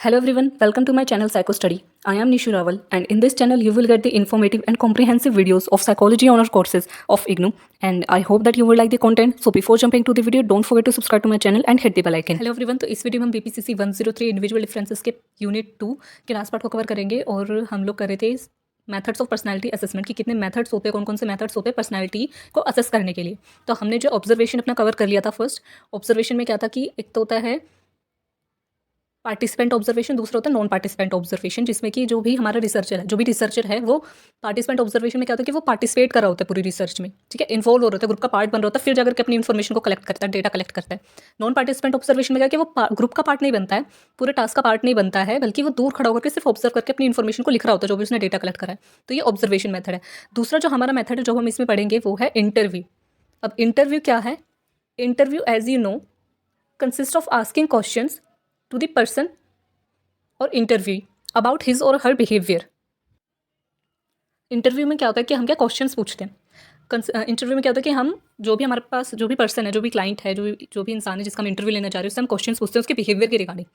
Hello everyone, welcome to my channel Psycho Study. I am Nishu Rawal and in this channel you will get the informative and comprehensive videos of psychology honor courses of IGNOU and I hope that you will like the content. So before jumping to the video, don't forget to subscribe to my channel and hit the bell icon. Hello everyone, तो इस video में हम BPCC 103 individual differences के unit 2 के last part को cover करेंगे और हम लोग कर रहे थे मेथड्स ऑफ पर्सनालिटी असेसमेंट की कितने मेथड्स होते हैं, कौन कौन से मेथड्स होते हैं पर्सनालिटी को असेस करने के लिए। तो हमने जो ऑब्जर्वेशन अपना कवर कर लिया था। फर्स्ट ऑब्जर्वेशन में क्या था कि एक तो होता है पार्टिसिपेंट ऑब्जर्वेशन, दूसरा होता है नॉन पार्टिसिपेंट ऑब्जर्वेशन, जिसमें कि जो भी हमारा रिसर्चर है वो पार्टिसिपेंट ऑब्जर्वेशन में क्या होता है कि वो पार्टिसिपेट कर रहा होता है पूरी रिसर्च में, ठीक है, इन्वॉल्व हो रहा होता है, ग्रुप का पार्ट बन रहा होता है, फिर जाकर के अपनी इन्फॉर्मेशन को कलेक्ट करता है, डेटा कलेक्ट करता है। नॉन पार्टिसिपेंट ऑब्जर्वेशन में क्या कि वो ग्रुप का पार्ट नहीं बनता है, पूरे टास्क का पार्ट नहीं बनता है, बल्कि वो दूर खड़ा होकर सिर्फ ऑब्जर्व करके अपनी इन्फॉर्मेशन को लिख रहा होता है जो भी उसने डेटा कलेक्ट करा है। तो ये ऑब्जर्वेशन मेथड है। दूसरा जो हमारा मेथड है जो हम इसमें पढ़ेंगे वो है इंटरव्यू। अब इंटरव्यू क्या है? Interview as you know consist of asking questions to the person or interview about his or her behaviour. Interview में क्या होता है कि हम क्या क्वेश्चंस पूछते हैं। इंटरव्यू में क्या होता है कि हम जो भी हमारे पास जो भी पर्सन है, जो भी क्लाइंट है, जो भी इंसान है जिसका हम इंटरव्यू लेना चाह रहे हैं, उससे हम क्वेश्चंस पूछते हैं उसके बिहेवियर के regarding.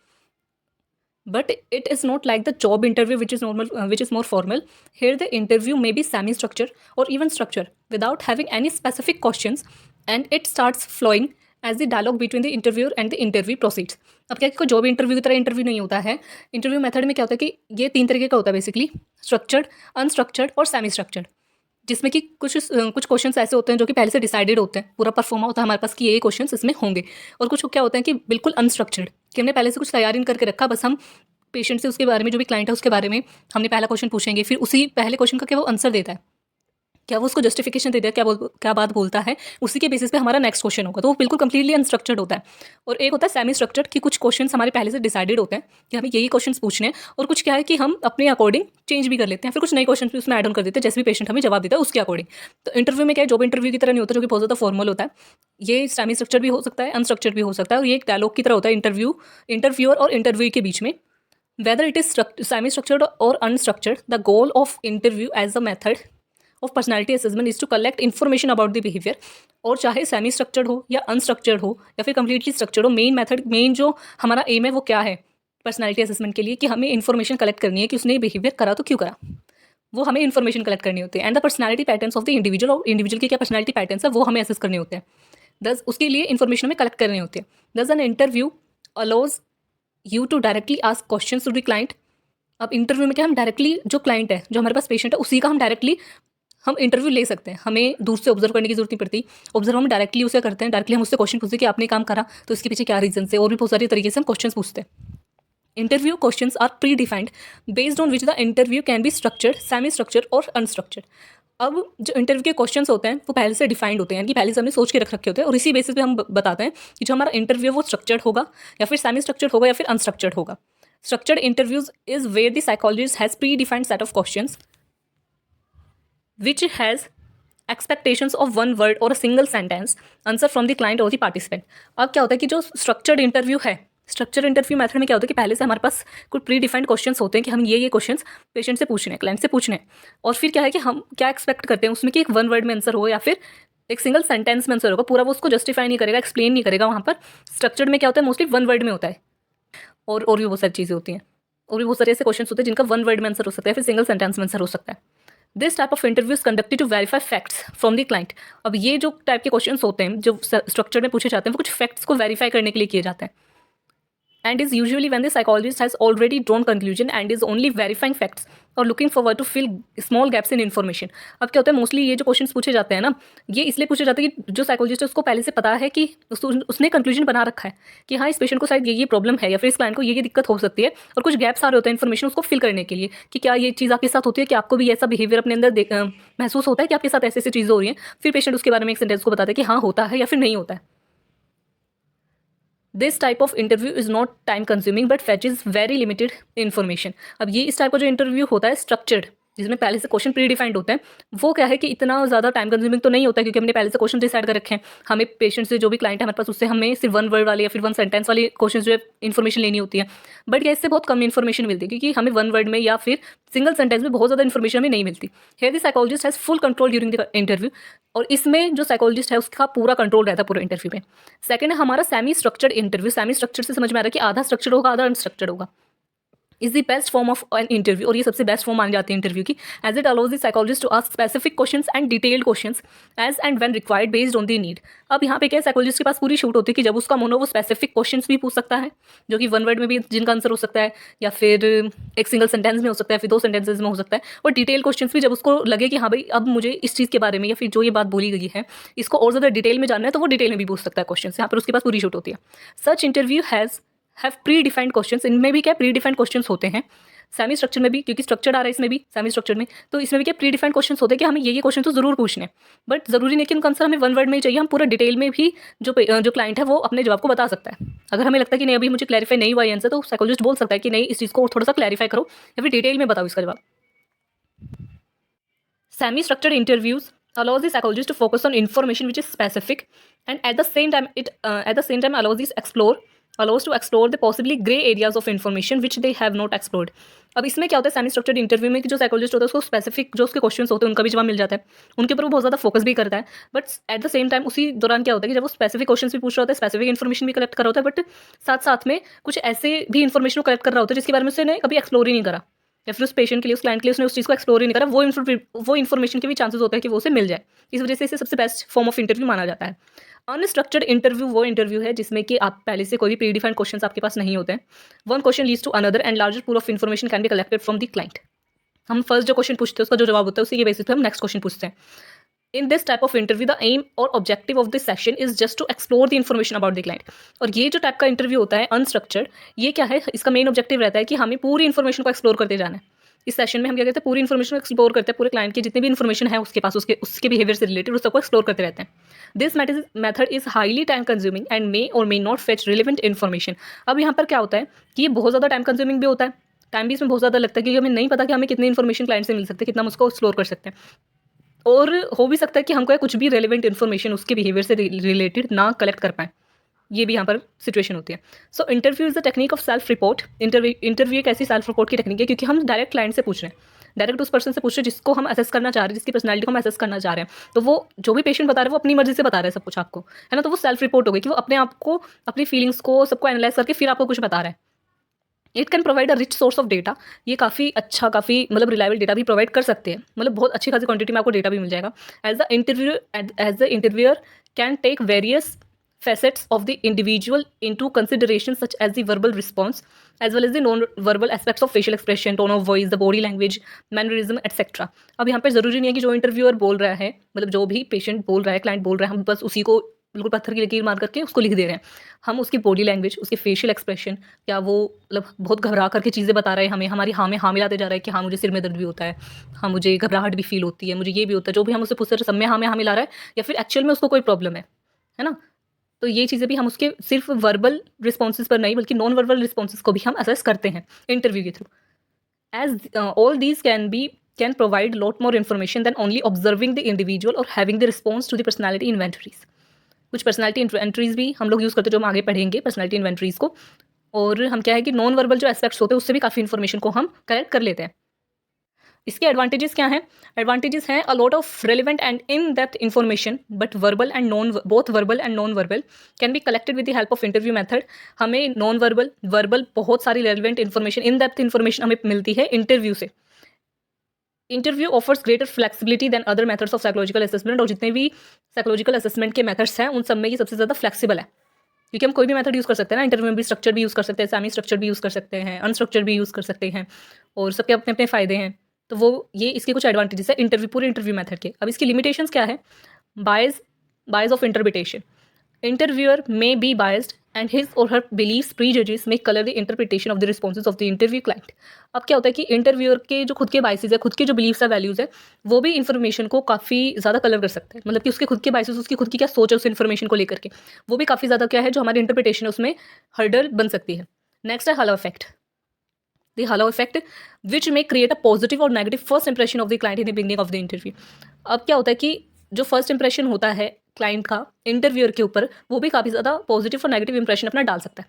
But it is not like the job interview which is more formal. Here the interview may be semi structure or even structure without having any specific questions and it starts flowing as the dialogue between the interviewer and the interview proceeds. अब क्या कोई job interview की तरह interview नहीं होता है। Interview method में क्या होता है कि ये 3 तरीके का होता है बेसिकली, स्ट्रक्चर्ड, अनस्ट्रक्चर्ड और सेमी स्ट्रक्चर्ड, जिसमें कि कुछ क्वेश्चंस ऐसे होते हैं जो कि पहले से डिसाइडेड होते हैं, पूरा परफॉर्मा होता है हमारे पास कि ये क्वेश्चंस इसमें होंगे। और कुछ क्या होते हैं कि बिल्कुल अनस्ट्रक्चर्ड, कि हमने पहले से कुछ तैयारी करके रखा, बस हम पेशेंट से उसके बारे में, जो भी क्लाइंट है उसके बारे में हमने पहला क्वेश्चन पूछेंगे, फिर उसी पहले क्वेश्चन का क्या वो आंसर देता है, क्या वो उसको जस्टिफिकेशन देता है, क्या बात बोलता है, उसी के बेसिस पे हमारा नेक्स्ट क्वेश्चन होगा। तो वो बिल्कुल कंप्लीटली अनस्ट्रक्चर्ड होता है। और एक होता है सेमी स्ट्रक्चर्ड, कि कुछ क्वेश्चंस हमारे पहले से डिसाइडेड होते हैं कि हमें यही क्वेश्चंस पूछने हैं, और कुछ क्या है कि हम अपने अकॉर्डिंग चेंज भी कर लेते हैं, फिर कुछ नए क्वेश्चन भी उसमें ऐड ऑन कर देते हैं जैसे भी पेशेंट हमें जवाब देता है उसके अकॉर्डिंग। तो इंटरव्यू में क्या है, जॉब इंटरव्यू की तरह नहीं होता जो कि बहुत ज़्यादा फॉर्मल होता है। ये सेमी स्ट्रक्चर्ड भी हो सकता है, अनस्ट्रक्चर्ड भी हो सकता है, और ये एक डायलॉग की तरह होता है इंटरव्यूअर और इंटरव्यू के बीच में। Whether it is semi-structured or unstructured, the goal of interview as a method of personality assessment is to collect information about the behavior। और चाहे सेमी स्ट्रक्चर्ड हो या अनस्ट्रक्चर्ड हो या फिर कम्प्लीटली स्ट्रक्चर्ड हो, मेन जो हमारा एम है वो क्या है पर्सनैलिटी असेसमेंट के लिए, कि हमें इन्फॉर्मेशन कलेक्ट करनी है कि उसने बिहेवियर करा तो क्यों करा, वो हमें इन्फॉर्मेशन कलेक्ट करनी होती है। And the personality patterns of the individual, और इंडिविजुअल के क्या पर्सनैलिटी पैटर्न्स है वो हमें असेस करने होते हैं। दस उसके लिए इन्फॉर्मेशन हमें कलेक्ट करनी होती है। Thus an interview allows you to directly ask questions to the client. अब इंटरव्यू में क्या, हम डायरेक्टली जो क्लाइंट है, जो हमारे पास पेशेंट है, उसी का हम इंटरव्यू ले सकते हैं। हमें दूर से ऑब्जर्व करने की जरूरत नहीं पड़ती। ऑब्जर्व हम डायरेक्टली उसे करते हैं, डायरेक्टली हम उससे क्वेश्चन पूछते हैं कि आपने काम करा तो इसके पीछे क्या रीजन है, और भी बहुत सारी तरीके से हम क्वेश्चन पूछते हैं। Interview questions are predefined based on which the interview can be structured, semi structured or unstructured. अब जो इंटरव्यू के क्वेश्चंस होते हैं वो पहले से डिफाइंड होते हैं, यानी कि पहले से हमने सोच के रखे होते हैं, और इसी बेसिस पे हम बताते हैं कि जो हमारा इंटरव्यू वो स्ट्रक्चर्ड होगा या फिर सेमी स्ट्रक्चर्ड होगा या फिर अनस्ट्रक्चर्ड होगा। Structured interviews is where the psychologist has predefined set of questions which has expectations of one word or a single sentence answer from the client or the participant। अब क्या होता है कि जो स्ट्रक्चर्ड इंटरव्यू है, structure interview method में क्या होता है कि पहले से हमारे पास कुछ प्री डिफाइंड क्वेश्चंस होते हैं कि हम ये क्वेश्चंस पेशेंट से पूछने हैं, क्लाइंट से पूछने हैं, और फिर क्या है कि हम क्या एक्सपेक्ट करते हैं उसमें कि एक 1 वर्ड में आंसर हो या फिर एक सिंगल सेंटेंस में आंसर होगा, पूरा वो उसको जस्टिफाई नहीं करेगा, एक्सप्लेन नहीं करेगा। वहाँ पर स्ट्रक्चर्ड में क्या होता है, मोस्टली 1 वर्ड में होता है, और भी बहुत सारी चीज़ें होती हैं, और भी बहुत सारे ऐसे क्वेश्चंस होते हैं जिनका 1 वर्ड में आंसर हो सकता है, फिर सिंगल सेंटेंस में आंसर हो सकता है। This type of interview is conducted to verify facts from the client. अब ये जो टाइप के क्वेश्चंस होते हैं जो स्ट्रक्चर में पूछे जाते हैं वो कुछ फैक्ट्स को वेरीफाई करने के लिए किए जाते हैं। And is usually when the psychologist has already drawn conclusion and is only verifying facts और looking forward to fill small gaps in information। अब क्या होता है, मोस्टली ये जो क्वेश्चंस पूछे जाते हैं ना, ये इसलिए पूछे जाते हैं कि जो साइकोलॉजिस्ट है उसको पहले से पता है कि उसने कंक्लूजन बना रखा है कि हाँ इस पेशेंट को शायद ये प्रॉब्लम है या फिर इस क्लाइंट को ये दिक्कत हो सकती है, और कुछ गैप्स आ रहे होते हैं इन्फॉर्मेशन उसको फिल करने के लिए कि क्या ये चीज़ आपके साथ होती है, कि आपको भी ऐसा बिहेवियर अपने अंदर महसूस होता है कि आपके साथ ऐसी चीज़ें हो रही हैं। फिर पेशेंट उसके बारे में एक सेंटेंस को बताता है कि हाँ होता है या फिर नहीं होता है। This type of interview is not time consuming but fetches very limited information. अब ये इस टाइप का जो इंटरव्यू होता है स्ट्रक्चर्ड, जिसमें पहले से क्वेश्चन प्री डिफाइंड होते हैं, वो क्या है कि इतना ज़्यादा टाइम कंज्यूमिंग तो नहीं होता है, क्योंकि हमने पहले से क्वेश्चन डिसाइड कर रखे हैं। हमें पेशेंट से जो भी क्लाइंट है हमारे पास, उससे हमें सिर्फ 1 वर्ड वाले या फिर 1 सेंटेंस वाली क्वेश्चन जो है इन्फॉर्मेशन लेनी होती है। बट क्या इससे बहुत कम इन्फॉर्मेशन मिलती है, क्योंकि हमें 1 वर्ड में या फिर सिंगल सेंटेंस में बहुत ज़्यादा इन्फॉर्मेशन हमें नहीं मिलती। Here the psychologist has full control during the interview, और इसमें जो साइकोलॉजिस्ट है उसका पूरा कंट्रोल रहता है पूरे इंटरव्यू में। सेकंड है हमारा semi structured interview. Semi structure से समझ में आ रहा है कि आधा स्ट्रक्चर्ड होगा, आधा अनस्ट्रक्चर्ड होगा। Is the best form of an interview, और ये सबसे बेस्ट फॉर्म मानी जाती है इंटरव्यू की, as it allows the psychologist to ask specific questions and detailed questions as and when required based on the need. अब यहाँ पे क्या साइकोलॉजिस्ट के पास पूरी छूट होती है कि जब उसका मन हो वो स्पेसिफिक क्वेश्चंस भी पूछ सकता है, जो कि वन वर्ड में भी जिनका आंसर हो सकता है, या फिर एक सिंगल सेंटेंस में हो सकता है, फिर 2 सेंटेंसेज में हो सकता है, और डिटेल क्वेश्चंस भी जब उसको लगे कि हाँ भाई अब मुझे इस चीज़ के बारे में या फिर जो ये बात बोली गई है इसको और ज़्यादा डिटेल में जानना है, तो वो डिटेल में भी पूछ सकता है क्वेश्चन। यहाँ पर उसके पास पूरी छूट होती है। Such interview have pre defined questions, इनमें भी क्या प्री डिफाइंड क्वेश्चंस होते हैं। सेमी स्ट्रक्चर में भी, क्योंकि स्ट्रक्चर्ड आ रहा है इसमें भी सेमी स्ट्रक्चर में, तो इसमें भी क्या प्री डिफाइंड क्वेश्चंस होते हैं कि हमें ये क्वेश्चन तो जरूर पूछने हैं, बट जरूरी नहीं कि उनका आंसर हमें वन वर्ड में ही चाहिए, हम पूरा डिटेल में भी जो क्लाइंट है वो अपने जवाब को बता सकता है। अगर हमें लगता है कि नहीं अभी मुझे क्लैरिफाई नहीं हुआ ये आंसर, तो साइकोलॉजिस्ट बोल सकता है कि नहीं इस चीज़ को थोड़ा सा क्लैरिफाई करो या फिर डिटेल में बताओ इसका जवाब। Semi structured interviews allows the psychologist to focus on information which is specific, and at the same time allows to explore the possibly gray areas of information which they have not explored। अब इसमें क्या होता है semi structured interview में कि जो psychologist होता है उसको स्पेसिफिक जो उसके क्वेश्चंस होते हैं उनका भी जवाब मिल जाता है, उनके ऊपर वो बहुत ज़्यादा फोकस भी करता है, but at the same time उसी दौरान क्या होता है कि जब वो स्पेसिफिक क्वेश्चंस भी पूछ रहा होता है, स्पेसिफिक इन्फॉर्मेशन भी कलेक्ट कर रहा होता है, बट साथ साथ में कुछ ऐसे भी इन्फॉर्मेशन को कलेक्ट कर रहा होता है जिसके बारे में उसने कभी एक्सप्लोर ही नहीं करा, या फिर उस पेशेंट के लिए, उस क्लाइंट के लिए उसने उस चीज़ को एक्सप्लोर ही नहीं करा, वो इन्फॉर्मेशन के भी चांसेस होते हैं कि वो उसे मिल जाए। इस वजह से इसे सबसे बेस्ट फॉर्म ऑफ इंटरव्यू माना जाता है। अनस्ट्रक्चर्ड इंटरव्यू वो इंटरव्यू है जिसमें कि आप पहले से कोई भी प्री डिफाइंड क्वेश्चंस आपके पास नहीं होते हैं। One question leads to another and larger pool of information can be collected from the client. हम फर्स्ट जो क्वेश्चन पूछते हैं उसका जो जवाब होता है उसी के बेसिस पे हम नेक्स्ट क्वेश्चन पूछते हैं। In this type of interview, the aim or objective of this session is just to explore the information about the client। और ये जो टाइप का इंटरव्यू होता है अनस्ट्रक्चर्ड, ये क्या है, इसका मेन ऑब्जेक्टिव रहता है कि हमें पूरी इन्फॉर्मेशन को एक्सप्लोर करते जाना है। इस सेशन में हम क्या करते हैं, पूरी इन्फॉर्मेशन को एक्सप्लोर करते हैं, पूरे क्लाइंट की जितनी भी इन्फॉर्मेशन है उसके पास, उसके बिहेवियर से रिलेटेड उस सबको एक्सप्लोर करते रहते हैं। This method is highly time consuming and may or may not fetch relevant information. अब यहाँ पर क्या होता है कि ये बहुत ज़्यादा टाइम कंज्यूमिंग भी होता है, टाइम भी इसमें बहुत ज़्यादा लगता है, क्योंकि हमें नहीं पता कि हमें कितनी इन्फॉर्मेशन क्लाइंट से मिल सकती है, कितना हम उसको एक्सप्लोर कर सकते हैं, और हो भी सकता है कि हमको कुछ भी रेलिवेंट इन्फॉर्मेशन उसके बिहेवियर से रिलेटेड ना कलेक्ट कर पाएँ। ये भी यहाँ पर सिचुएशन होती है। So interview is the technique of self report. Interview एक ऐसी सेल्फ रिपोर्ट की टेक्निक है क्योंकि हम डायरेक्ट क्लाइंट से पूछ रहे हैं, डायरेक्ट उस पर्सन से पूछ रहे हैं जिसको हम असेस करना चाह रहे हैं, जिसकी पर्सनैलिटी को हम असेस करना चाह रहे हैं। तो वो जो भी पेशेंट बता रहे हैं वो अपनी मर्जी से बता रहे हैं सब कुछ आपको, है ना। तो वो सेल्फ रिपोर्ट हो गई कि वो अपने आप को, अपनी फीलिंग्स को, सबको एनालाइज करके फिर आपको कुछ बता रहा है। It can provide a rich source of data. ये काफ़ी अच्छा, काफ़ी मतलब रिलायबल डेटा भी प्रोवाइड कर सकते हैं, मतलब बहुत अच्छी खासी क्वांटिटी में आपको डेटा भी मिल जाएगा। As the interviewer can take various facets of the individual into consideration such as the verbal response as well as the non-verbal aspects of facial expression, tone of voice, the body language, mannerism etc। अब यहाँ पे ज़रूरी नहीं है कि जो interviewer बोल रहा है, मतलब जो भी पेशेंट बोल रहा है, क्लाइंट बोल रहा है, हम बस उसी को बिल्कुल पत्थर की लकीर मार करके उसको लिख दे रहे हैं। हम उसकी बॉडी लैंग्वेज, उसके फेशियल एक्सप्रेशन, या वो मतलब बहुत घबरा करके चीज़ें बता रहे हैं हमें, हमारी हाँ में हाँ मिलाते जा रहा है कि हाँ मुझे सिर में दर्द भी होता है, हाँ मुझे घबराहट भी फील होती है, मुझे ये भी होता है, जो भी हम उससे पूछ रहे हैं सब में हाँ मिला रहा है, या फिर एक्चुअल में उसको कोई प्रॉब्लम है ना। तो ये चीज़ें भी हम उसके सिर्फ वर्बल रिस्पॉन्सेज पर नहीं बल्कि नॉन वर्बल रिस्पॉन्सेज को भी हम असेस करते हैं इंटरव्यू के through. As all these can provide lot more information than only observing the individual or having the response to the personality inventories. कुछ पर्सनैलिटी इन्वेंटरीज भी हम लोग यूज़ करते हैं जो हम आगे पढ़ेंगे पर्सनैलिटी इन्वेंटरीज को, और हम क्या है कि नॉन वर्बल जो एस्पेक्ट्स होते हैं उससे भी काफ़ी इन्फॉर्मेशन को हम कलेक्ट कर लेते हैं। इसके एडवांटेजेस क्या हैं? एडवांटेजेस हैं a lot of relevant and in depth information, but verbal and both verbal and non verbal can be collected with the help of interview method. हमें नॉन वर्बल, वर्बल बहुत सारी relevant information, in depth information हमें मिलती है interview से। Interview offers greater flexibility than other methods of psychological assessment. और जितने भी साइकोलॉजिकल असेसमेंट के मेथड्स हैं उन सब में ये सबसे ज़्यादा फ्लेक्सिबल है, क्योंकि हम कोई भी मेथड यूज़ कर सकते हैं ना। इंटरव्यू में भी स्ट्रक्चर भी यूज़ कर सकते हैं, सेमी स्ट्रक्चर भी यूज़ कर सकते हैं, अनस्ट्रक्चर भी यूज़ कर सकते हैं, और सबके अपने अपने फ़ायदे हैं। तो वो ये इसके कुछ एडवांटेजेस है इंटरव्यू, पूरे इंटरव्यू मेथड के। अब इसकी लिमिटेशंस क्या है? Bias of interpretation. Interviewer may be biased and his or her beliefs prejudices may colour the interpretation of the responses of the interview client. अब क्या होता है कि इंटरव्यूअर के जो खुद के बाइसेस है, खुद के जो बिलीव्स है, वैल्यूज़ है, वो भी इन्फॉर्मेशन को काफ़ी ज़्यादा कलर कर सकते हैं। मतलब कि उसके खुद के बाइसेस, उसकी खुद की क्या सोच है उस इन्फॉर्मेशन को लेकर के, वो भी काफ़ी ज़्यादा क्या है जो हमारी इंटरप्रिटेशन है उसमें हर्डल बन सकती है। नेक्स्ट है hello effect. The halo effect which may create a positive or negative first impression of the client in the beginning of the interview। अब क्या होता है कि जो फर्स्ट इंप्रेशन होता है क्लाइंट का इंटरव्यूअर के ऊपर, वो भी काफ़ी ज़्यादा पॉजिटिव और नेगेटिव इंप्रेशन अपना डाल सकता है।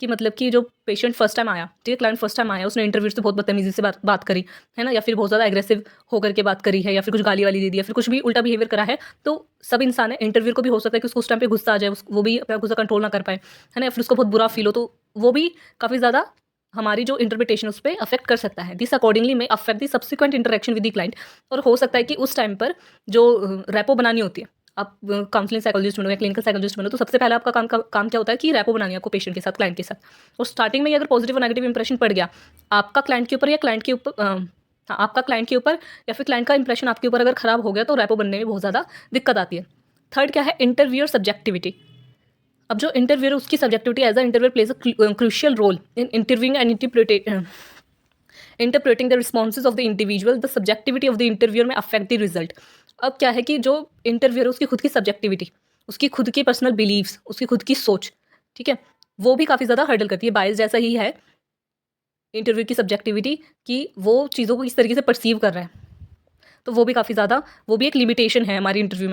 कि मतलब कि जो पेशेंट फर्स्ट टाइम आया, ठीक है, क्लाइंट फर्स्ट टाइम आया, उसने इंटरव्यू से बहुत बदतमीजी से बात करी है ना, या फिर बहुत ज़्यादा एग्रेसिव होकर के बात करी है, या फिर कुछ गाली वाली दे दी, या फिर कुछ भी उल्टा बिहेवियर करा है, तो सब इंसान है, इंटरव्यू को भी हो सकता है कि उसको उस टाइम पे गुस्सा आ जाए, वो भी अपना गुस्सा कंट्रोल ना कर पाए, है ना, या फिर उसको बहुत बुरा फील हो, तो वो भी काफ़ी ज़्यादा हमारी जो इंटरप्रिटेशन उस पर अफेक्ट कर सकता है। दिस अकॉर्डिंगली में affect the subsequent interaction with the client. और हो सकता है कि उस टाइम पर जो रैपो बनानी होती है, आप काउंसलिंग साइकोलॉजिस्ट बनो या क्लिनिकल साइकोलॉजिस्ट बनो, तो सबसे पहले आपका काम क्या होता है कि रैपो बनानी है आपको पेशेंट के साथ, क्लाइंट के साथ। और स्टार्टिंग में ही अगर पॉजिटिव और नेगेटिव इंप्रेशन पड़ गया आपका क्लाइंट के ऊपर या क्लाइंट के ऊपर आपका क्लाइंट के ऊपर या फिर क्लाइंट का इंप्रेशन आपके ऊपर अगर खराब हो गया तो रैपो बनने में बहुत ज़्यादा दिक्कत आती है। थर्ड क्या है, इंटरव्यूअर सब्जेक्टिविटी। अब जो इंटरव्यूअर उसकी subjectivity as a interviewer plays a crucial role in interviewing and interpreting the responses of the individual. The subjectivity of the interviewer may affect the result. अब क्या है कि जो इंटरव्यूअर उसकी खुद की सब्जेक्टिविटी, उसकी खुद की पर्सनल बिलीव्स, उसकी खुद की सोच, ठीक है, वो भी काफ़ी ज़्यादा हर्डल करती है। बायस जैसा ही है इंटरव्यू की सब्जेक्टिविटी कि वो चीज़ों को किस तरीके से परसीव कर रहा है, तो वो भी काफ़ी ज़्यादा, वो भी एक लिमिटेशन है हमारी इंटरव्यू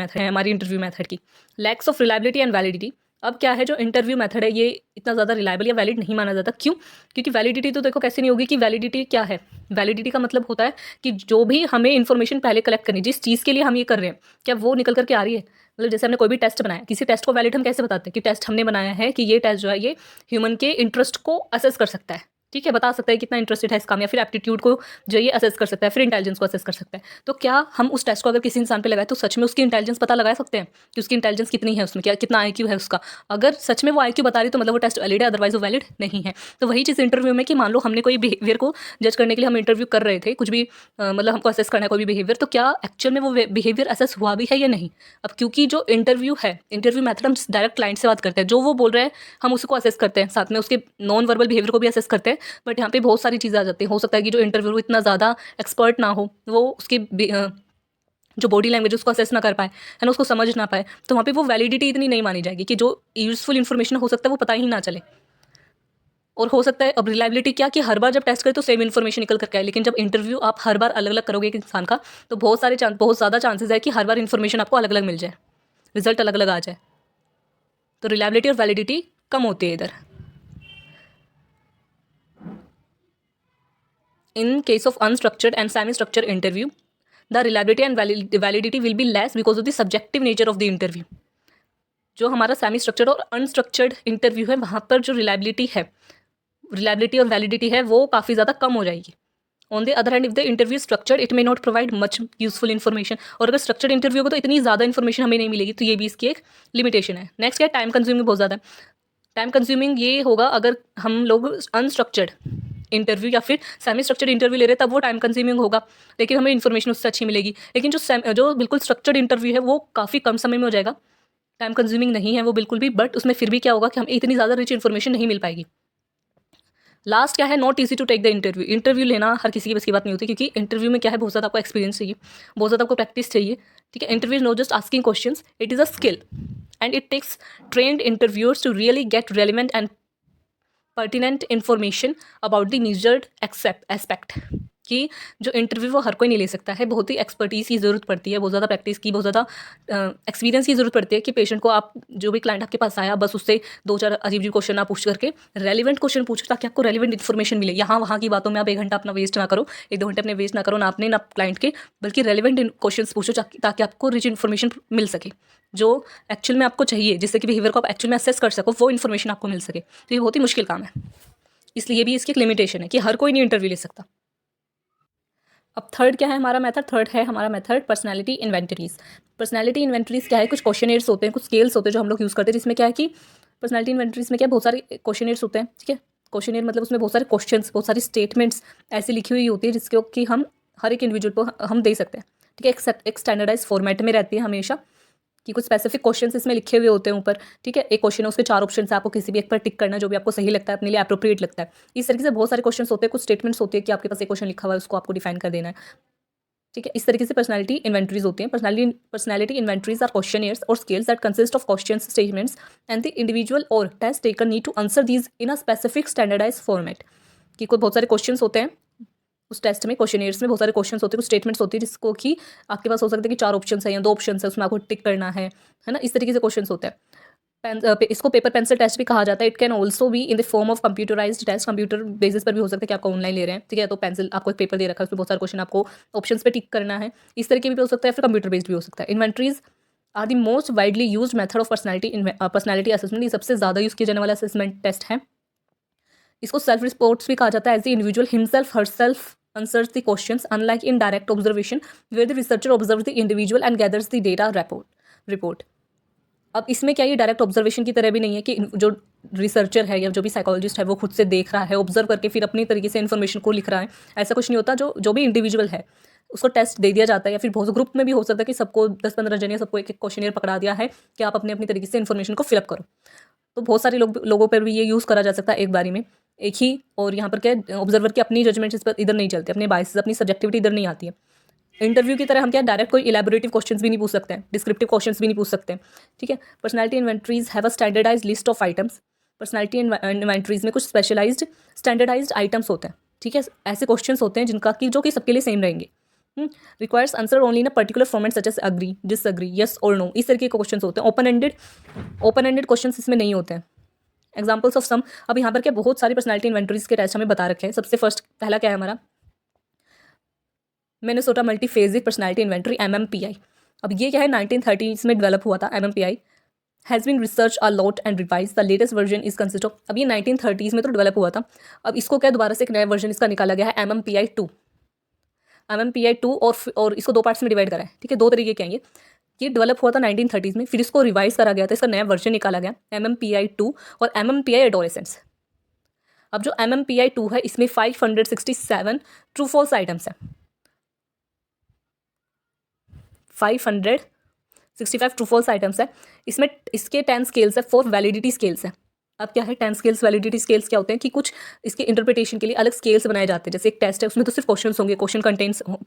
मेथड की। Lakhs of reliability and validity. अब क्या है, जो इंटरव्यू मेथड है ये इतना ज़्यादा रिलायबल या वैलिड नहीं माना जाता। क्यों? क्योंकि वैलिडिटी तो देखो कैसे नहीं होगी कि वैलिडिटी क्या है। वैलिडिटी का मतलब होता है कि जो भी हमें इन्फॉर्मेशन पहले कलेक्ट करनी, जिस चीज़ के लिए हम ये कर रहे हैं, क्या वो निकल करके आ रही है। मतलब जैसे हमने कोई भी टेस्ट बनाया, किसी टेस्ट को वैलिड हम कैसे बताते हैं कि टेस्ट हमने बनाया है कि ये टेस्ट जो है ये ह्यूमन के इंटरेस्ट को असेस कर सकता है, ठीक है, बता सकता है कितना इंटरेस्टेड है इस काम, या फिर एप्टीट्यूड को जो ये असेस कर सकता है, फिर इंटेलिजेंस को असेस कर सकता है। तो क्या हम उस टेस्ट को अगर किसी इंसान पे लगाए तो सच में उसकी इंटेलिजेंस पता लगा सकते हैं कि उसकी इंटेलिजेंस कितनी है, उसमें क्या कितना आईक्यू है उसका। अगर सच में वो आईक्यू बता रही तो मतलब वो टेस्ट वैलिड है, अदरवाइज वो वैलिड नहीं है। तो वही चीज़ इंटरव्यू में कि मान लो हमने कोई बिहेवियर को जज करने के लिए हम इंटरव्यू कर रहे थे, कुछ भी मतलब हमको असेस करना है कोई भी बिहेवियर, तो क्या एक्चुअल में वो बिहेवियर असेस हुआ भी है या नहीं। अब क्योंकि जो इंटरव्यू है, इंटरव्यू मैथड हम डायरेक्ट क्लाइंट से बात करते हैं, जो वो बोल रहे हैं हम उसको असेस करते हैं, साथ में उसके नॉन वर्बल बिहेवियर को भी असेस करते हैं। बट यहाँ पे बहुत सारी चीज़ें आ जाती हैं। हो सकता है कि जो इंटरव्यू इतना ज़्यादा एक्सपर्ट ना हो, वो उसकी जो बॉडी लैंग्वेज उसको असेस ना कर पाए, है ना, उसको समझ ना पाए, तो वहाँ पे वो वैलिडिटी इतनी नहीं मानी जाएगी कि जो यूजफुल इन्फॉर्मेशन हो सकता है वो पता ही ना चले। और हो सकता है, अब रिलायबिलिटी क्या कि हर बार जब टेस्ट करें तो सेम इन्फॉर्मेशन निकल करके आए, लेकिन जब इंटरव्यू आप हर बार अलग अलग करोगे एक इंसान का, तो बहुत ज़्यादा चांसेस है कि हर बार इन्फॉर्मेशन आपको अलग अलग मिल जाए, रिजल्ट अलग अलग आ जाए। तो रिलायबिलिटी और वैलिडिटी कम होती है इधर। In case of unstructured and semi-structured interview, the reliability and validity will be less because of the subjective nature of the interview. जो हमारा semi structured or unstructured interview है, वहाँ पर जो रिलायबिलिटी और वैलिडिटी है वो काफ़ी ज़्यादा कम हो जाएगी। On the other hand, if the interview structured it may not provide much useful information. और अगर स्ट्रक्चर्ड इंटरव्यू हो तो इतनी ज़्यादा इन्फॉर्मेशन हमें नहीं मिलेगी, तो ये भी इसकी एक लिमिटेशन है। नेक्स्ट क्या है, टाइम कंज्यूमिंग बहुत ज़्यादा। टाइम कंज्यूमिंग ये होगा अगर हम लोग अनस्ट्रक्चर्ड इंटरव्यू या फिर सेमी स्ट्रक्चर्ड इंटरव्यू ले रहे हैं, तब वो टाइम कंज्यूमिंग होगा, लेकिन हमें इन्फॉर्मेशन उससे अच्छी मिलेगी। लेकिन जो बिल्कुल स्ट्रक्चर्ड इंटरव्यू है वो काफ़ी कम समय में हो जाएगा, टाइम कंज्यूमिंग नहीं है वो बिल्कुल भी, बट उसमें फिर भी क्या होगा कि हमें इतनी ज़्यादा रिच इन्फॉर्मेशन नहीं मिल पाएगी। लास्ट क्या है, not easy to take the interview. Interview लेना हर किसी की बस की बात नहीं होती, क्योंकि इंटरव्यू में क्या है, बहुत ज़्यादा आपको एक्सपीरियंस चाहिए, बहुत ज़्यादा आपको प्रैक्टिस चाहिए, ठीक है। Interview is not just asking questions, it is a skill and it takes trained interviewers to really get relevant and pertinent information about the needed aspect. कि जो इंटरव्यू वो हर कोई नहीं ले सकता है, बहुत ही एक्सपर्टीज़ की ज़रूरत पड़ती है, बहुत ज़्यादा प्रैक्टिस की, बहुत ज़्यादा एक्सपीरियंस की ज़रूरत पड़ती है कि पेशेंट को आप, जो भी क्लाइंट आपके पास आया, बस उससे 2-4 अजीब क्वेश्चन ना पूछ करके रेलिवेंट क्वेश्चन पूछो, ताकि आपको रेलिवेंट इन्फॉर्मेशन मिले। यहाँ वहाँ की बातों में आप 1 घंटा अपना वेस्ट ना करो, 1-2 घंटे अपने वेस्ट ना करो, ना अपने ना क्लाइंट के, बल्कि रेलिवेंट क्वेश्चन पूछो ताकि आपको रिच इन्फॉर्मेशन मिल सके, जो एक्चुअल में आपको चाहिए, जिससे कि बिहेवियर को आप एक्चुअल में असेस कर सको, वो इन्फॉर्मेशन आपको मिल सके। तो ये बहुत ही मुश्किल काम है, इसलिए भी इसकी एक लिमिटेशन है कि हर कोई नहीं इंटरव्यू ले सकता। अब थर्ड क्या है हमारा मेथड, थर्ड है हमारा method personality inventories. Personality inventories क्या है, कुछ क्वेश्चनेयर्स होते हैं, कुछ स्केल्स होते हैं जो हम लोग यूज़ करते हैं, जिसमें क्या है कि पर्सनालिटी इन्वेंटरीज में क्या बहुत सारे क्वेश्चनेयर्स होते हैं, ठीक है। क्वेश्चनेयर मतलब उसमें बहुत सारे क्वेश्चंस, बहुत सारी स्टेटमेंट्स ऐसी लिखी हुई होती है जिसको कि हम हर एक इंडिविजुअल को हम दे सकते हैं, ठीक है। एक स्टैंडर्डाइज फॉर्मेट में रहती है हमेशा, कि कुछ स्पेसिफिक क्वेश्चंस इसमें लिखे हुए होते हैं ऊपर, ठीक है। एक क्वेश्चन है, उसके 4 ऑप्शन है, आपको किसी भी एक पर टिक करना है, जो भी आपको सही लगता है, अपने लिए अप्रोप्रिएट लगता है। इस तरीके से बहुत सारे क्वेश्चंस होते हैं, कुछ स्टेटमेंट्स होती है कि आपके पास एक क्वेश्चन लिखा हुआ है, उसको आपको डिफाइन कर देना है, ठीक है। इस तरीके से पर्सनालिटी इन्वेंटरीज होती हैं। Personality inventories are questionnaires or scales that consist of questions, statements and the individual or test taker need to answer these in a specific standardise format. कि कोई बहुत सारे क्वेश्चंस होते हैं उस टेस्ट में, क्वेश्चनेयर्स में बहुत सारे क्वेश्चंस होते हैं, कुछ स्टेटमेंट्स होती है, जिसको कि आपके पास हो सकता है कि 4 ऑप्शन है या 2 ऑप्शन है, उसमें आपको टिक करना है ना, इस तरीके से क्वेश्चंस होते हैं। इसको पेपर पेंसिल टेस्ट भी कहा जाता है। It can also be in the form of computerized test, computer basis पर भी हो सकता है कि आपको ऑनलाइन ले रहे हैं, ठीक है। तो पेंसिल आपको एक पेपर दे रखा है, उसमें बहुत सारे क्वेश्चन आपको ऑप्शंस पे टिक करना है, इस तरीके भी हो सकता है, फिर कंप्यूटर बेस्ड भी हो सकता है। Inventories are the most widely used method of personality assessment. ये सबसे ज़्यादा यूज़ किया जाने वाला असेसमेंट टेस्ट है। इसको सेल्फ रिपोर्ट्स भी कहा जाता है, as the individual himself herself answers the questions, unlike in direct observation where the researcher observes the individual and gathers the data report. अब इसमें क्या, ये डायरेक्ट ऑब्जर्वेशन की तरह भी नहीं है कि जो रिसर्चर है या जो भी साइकोलॉजिस्ट है वो खुद से देख रहा है, ऑब्जर्व करके फिर अपनी तरीके से इन्फॉर्मेशन को लिख रहा है, ऐसा कुछ नहीं होता। जो भी इंडिविजुअल है उसको टेस्ट दे दिया जाता है, या फिर बहुत ग्रुप में भी हो सकता है कि सबको 10-15 जन या सबको एक एक क्वेश्चनियर पकड़ा दिया है कि आप अपनी अपनी तरीके से इन्फॉर्मेशन को फिलअप करो। तो बहुत सारे लोगों पर भी ये यूज़ करा जा सकता है एक बारी में, एक ही। और यहाँ पर क्या, ऑब्जर्वर की अपनी जजमेंट इस पर इधर नहीं चलती, अपने बायसेस अपनी सब्जेक्टिविटी इधर नहीं आती है। इंटरव्यू की तरह हम क्या डायरेक्ट कोई इलेबोरेटिव क्वेश्चंस भी नहीं पूछ सकते हैं, डिस्क्रिप्टिव क्वेश्चंस भी नहीं पूछ सकते हैं, ठीक है। Personality inventories have a standardize list of items. Personality inventories में कुछ स्पेशलाइज्ड स्टैंडर्डाइज्ड आइटम्स होते हैं, ठीक है। ऐसे क्वेश्चंस होते हैं जिनका कि जो कि सबके लिए सेम रहेंगे। Requires answer only in a particular format such as agree, disagree, yes और नो, इस तरह के क्वेश्चंस होते हैं। ओपन एंडेड क्वेश्चंस इसमें नहीं होते हैं। एग्जाम्पल्स ऑफ सम, अब यहाँ पर क्या बहुत सारी पर्सनालिटी इन्वेंट्रीज के टेस्ट हमें बता रखे हैं। सबसे फर्स्ट पहला क्या है हमारा, मिनेसोटा मल्टीफेजिक पर्सनालिटी इन्वेंट्री MMPI। अब ये क्या है, 1930s में डेवलप हुआ था। MMPI has been research a lot and revise, the latest version is consist of, अब ये 1930s में तो डेवलप हुआ था, अब इसको क्या दोबारा से एक नया वर्जन इसका निकाला गया है MMPI 2। MMPI 2 और इसको दो पार्ट्स में डिवाइड करा है, ठीक है। दो तरीके के हैं ये डेवलप हुआ था 1930s में, फिर इसको रिवाइज करा गया था, इसका नया वर्जन निकाला गया MMPI 2 और MMPI एडोलेसेंट्स। अब जो MMPI 2 है इसमें 567 ट्रू फॉल्स आइटम्स हैं, 565 ट्रू फॉल्स आइटम्स है इसमें। इसके 10 स्केल्स है, 4 वैलिडिटी स्केल्स है। अब क्या है 10 स्केल्स, वैलिडिटी स्केल्स क्या होते हैं कि कुछ इसके इंटरप्रिटेशन के लिए अलग स्केल्स बनाए जाते हैं। जैसे एक टेस्ट है उसमें तो सिर्फ क्वेश्चंस होंगे, क्वेश्चन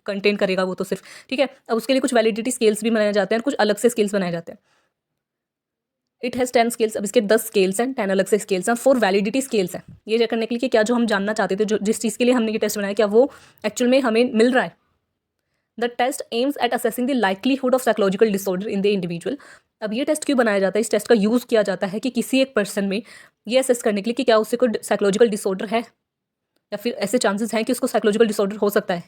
कंटेन करेगा वो तो सिर्फ, ठीक है। अब उसके लिए कुछ वैलिडिटी स्केल्स भी बनाए जाते हैं, कुछ अलग से स्केल्स बनाए जाते हैं। इट हैज़ 10 स्केल्स, अब इसके 10 स्केल्स हैं, 10 अलग से स्केल्स हैं, 4 वैलिडिटी स्केल्स हैं। ये चेक करने के लिए कि क्या जो हम जानना चाहते थे, जो जिस चीज़ के लिए हमने ये टेस्ट बनाया, क्या वो एक्चुअल में हमें मिल रहा है। The test aims at assessing the likelihood of psychological disorder in the individual. अब ये टेस्ट क्यों बनाया जाता है, इस टेस्ट का यूज़ किया जाता है कि किसी एक पर्सन में ये असेस करने के लिए कि क्या उससे कोई साइकोलॉजिकल डिसऑर्डर है या फिर ऐसे चांसेस हैं कि उसको साइकोलॉजिकल डिसऑर्डर हो सकता है।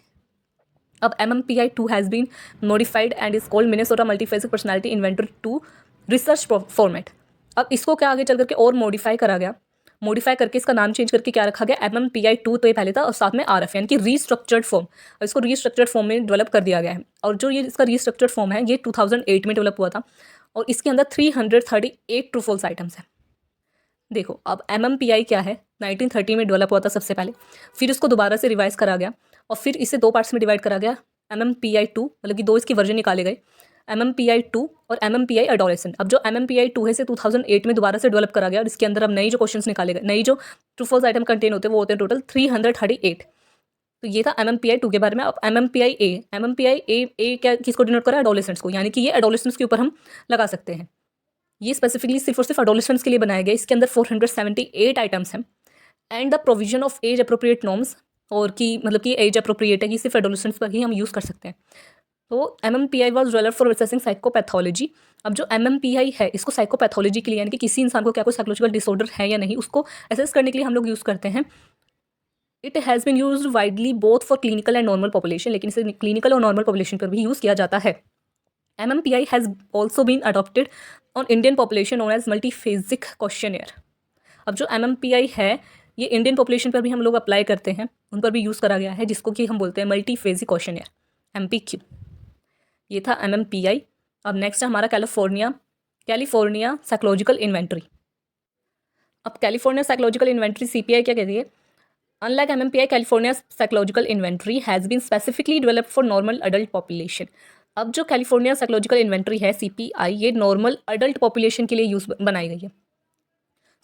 अब MMPI 2 has been modified and is called Minnesota multiphasic personality inventory 2 research format. अब इसको क्या आगे चल करके और मॉडिफाई करा गया, मॉडिफाई करके इसका नाम चेंज करके क्या रखा गया MMPI 2, तो ये पहले था, और साथ में RF यानी कि रीस्ट्रक्चर्ड फॉर्म। और इसको रीस्ट्रक्चर्ड फॉर्म में डेवलप कर दिया गया है। और जो ये इसका रीस्ट्रक्चर्ड फॉर्म है ये 2008 में डेवलप हुआ था, और इसके अंदर 338 ट्रू फॉल्स आइटम्स हैं। देखो अब MMPI क्या है, 1930 में डेवलप हुआ था सबसे पहले, फिर इसको दोबारा से रिवाइज करा गया और फिर इसे दो पार्ट्स में डिवाइड करा गया MMPI 2, मतलब कि दो इसके वर्जन निकाले गए, MMPI 2 और MMPI एडोलेसेंट। अब जो MMPI 2 है से 2008 में दोबारा से डेवलप करा गया और इसके अंदर अब नई जो क्वेश्चंस निकाले गए, नई जो ट्रू फॉल्स आइटम कंटेन होते हैं वो होते हैं टोटल 338। तो ये था MMPI 2 के बारे में। अब MMPI A क्या किसको डिनोट करा है, एडोलेसेंट्स को, यानी कि ये एडोलेसेंट्स के ऊपर हम लगा सकते हैं। ये स्पेसिफिकली सिर्फ और सिर्फ एडोलेसेंट्स के लिए बनाया गया। इसके अंदर 478 आइटम्स हैं and the provision of age appropriate norms, और कि मतलब कि एज अप्रोप्रिएट है कि सिर्फ एडोलेसेंट्स पर ही हम यूज़ कर सकते हैं। तो MMPI was developed for assessing psychopathology. अब जो MMPI है इसको साइकोपैथोलॉजी के लिए, यानी कि किसी इंसान को क्या कोई साइकोलॉजिकल डिसऑर्डर है या नहीं, उसको असेस करने के लिए हम लोग यूज़ करते हैं। It has been used widely both for clinical and normal population, लेकिन इसे क्लिनिकल और नॉर्मल पॉपुलेशन पर भी यूज़ किया जाता है। MMPI has also been adopted on Indian population known as multiphasic questionnaire. अब जो MMPI है ये इंडियन पॉपुलेशन पर भी हम लोग अप्लाई करते हैं, उन पर भी यूज़ करा गया है, जिसको कि हम बोलते हैं मल्टीफेजिक क्वेश्चनियर, MPQ। ये था MMPI। अब नेक्स्ट है हमारा कैलिफोर्निया साइकोलॉजिकल इन्वेंट्री। अब कैलिफोर्निया साइकोलॉजिकल इन्वेंट्री CPI क्या कहती है, unlike MMPI California psychological inventory has been specifically developed for normal adult population. अब जो कैलिफोर्निया साइकोलॉजिकल इन्वेंट्री है CPI, ये नॉर्मल अडल्ट पॉपुलेशन के लिए यूज़ बनाई गई है।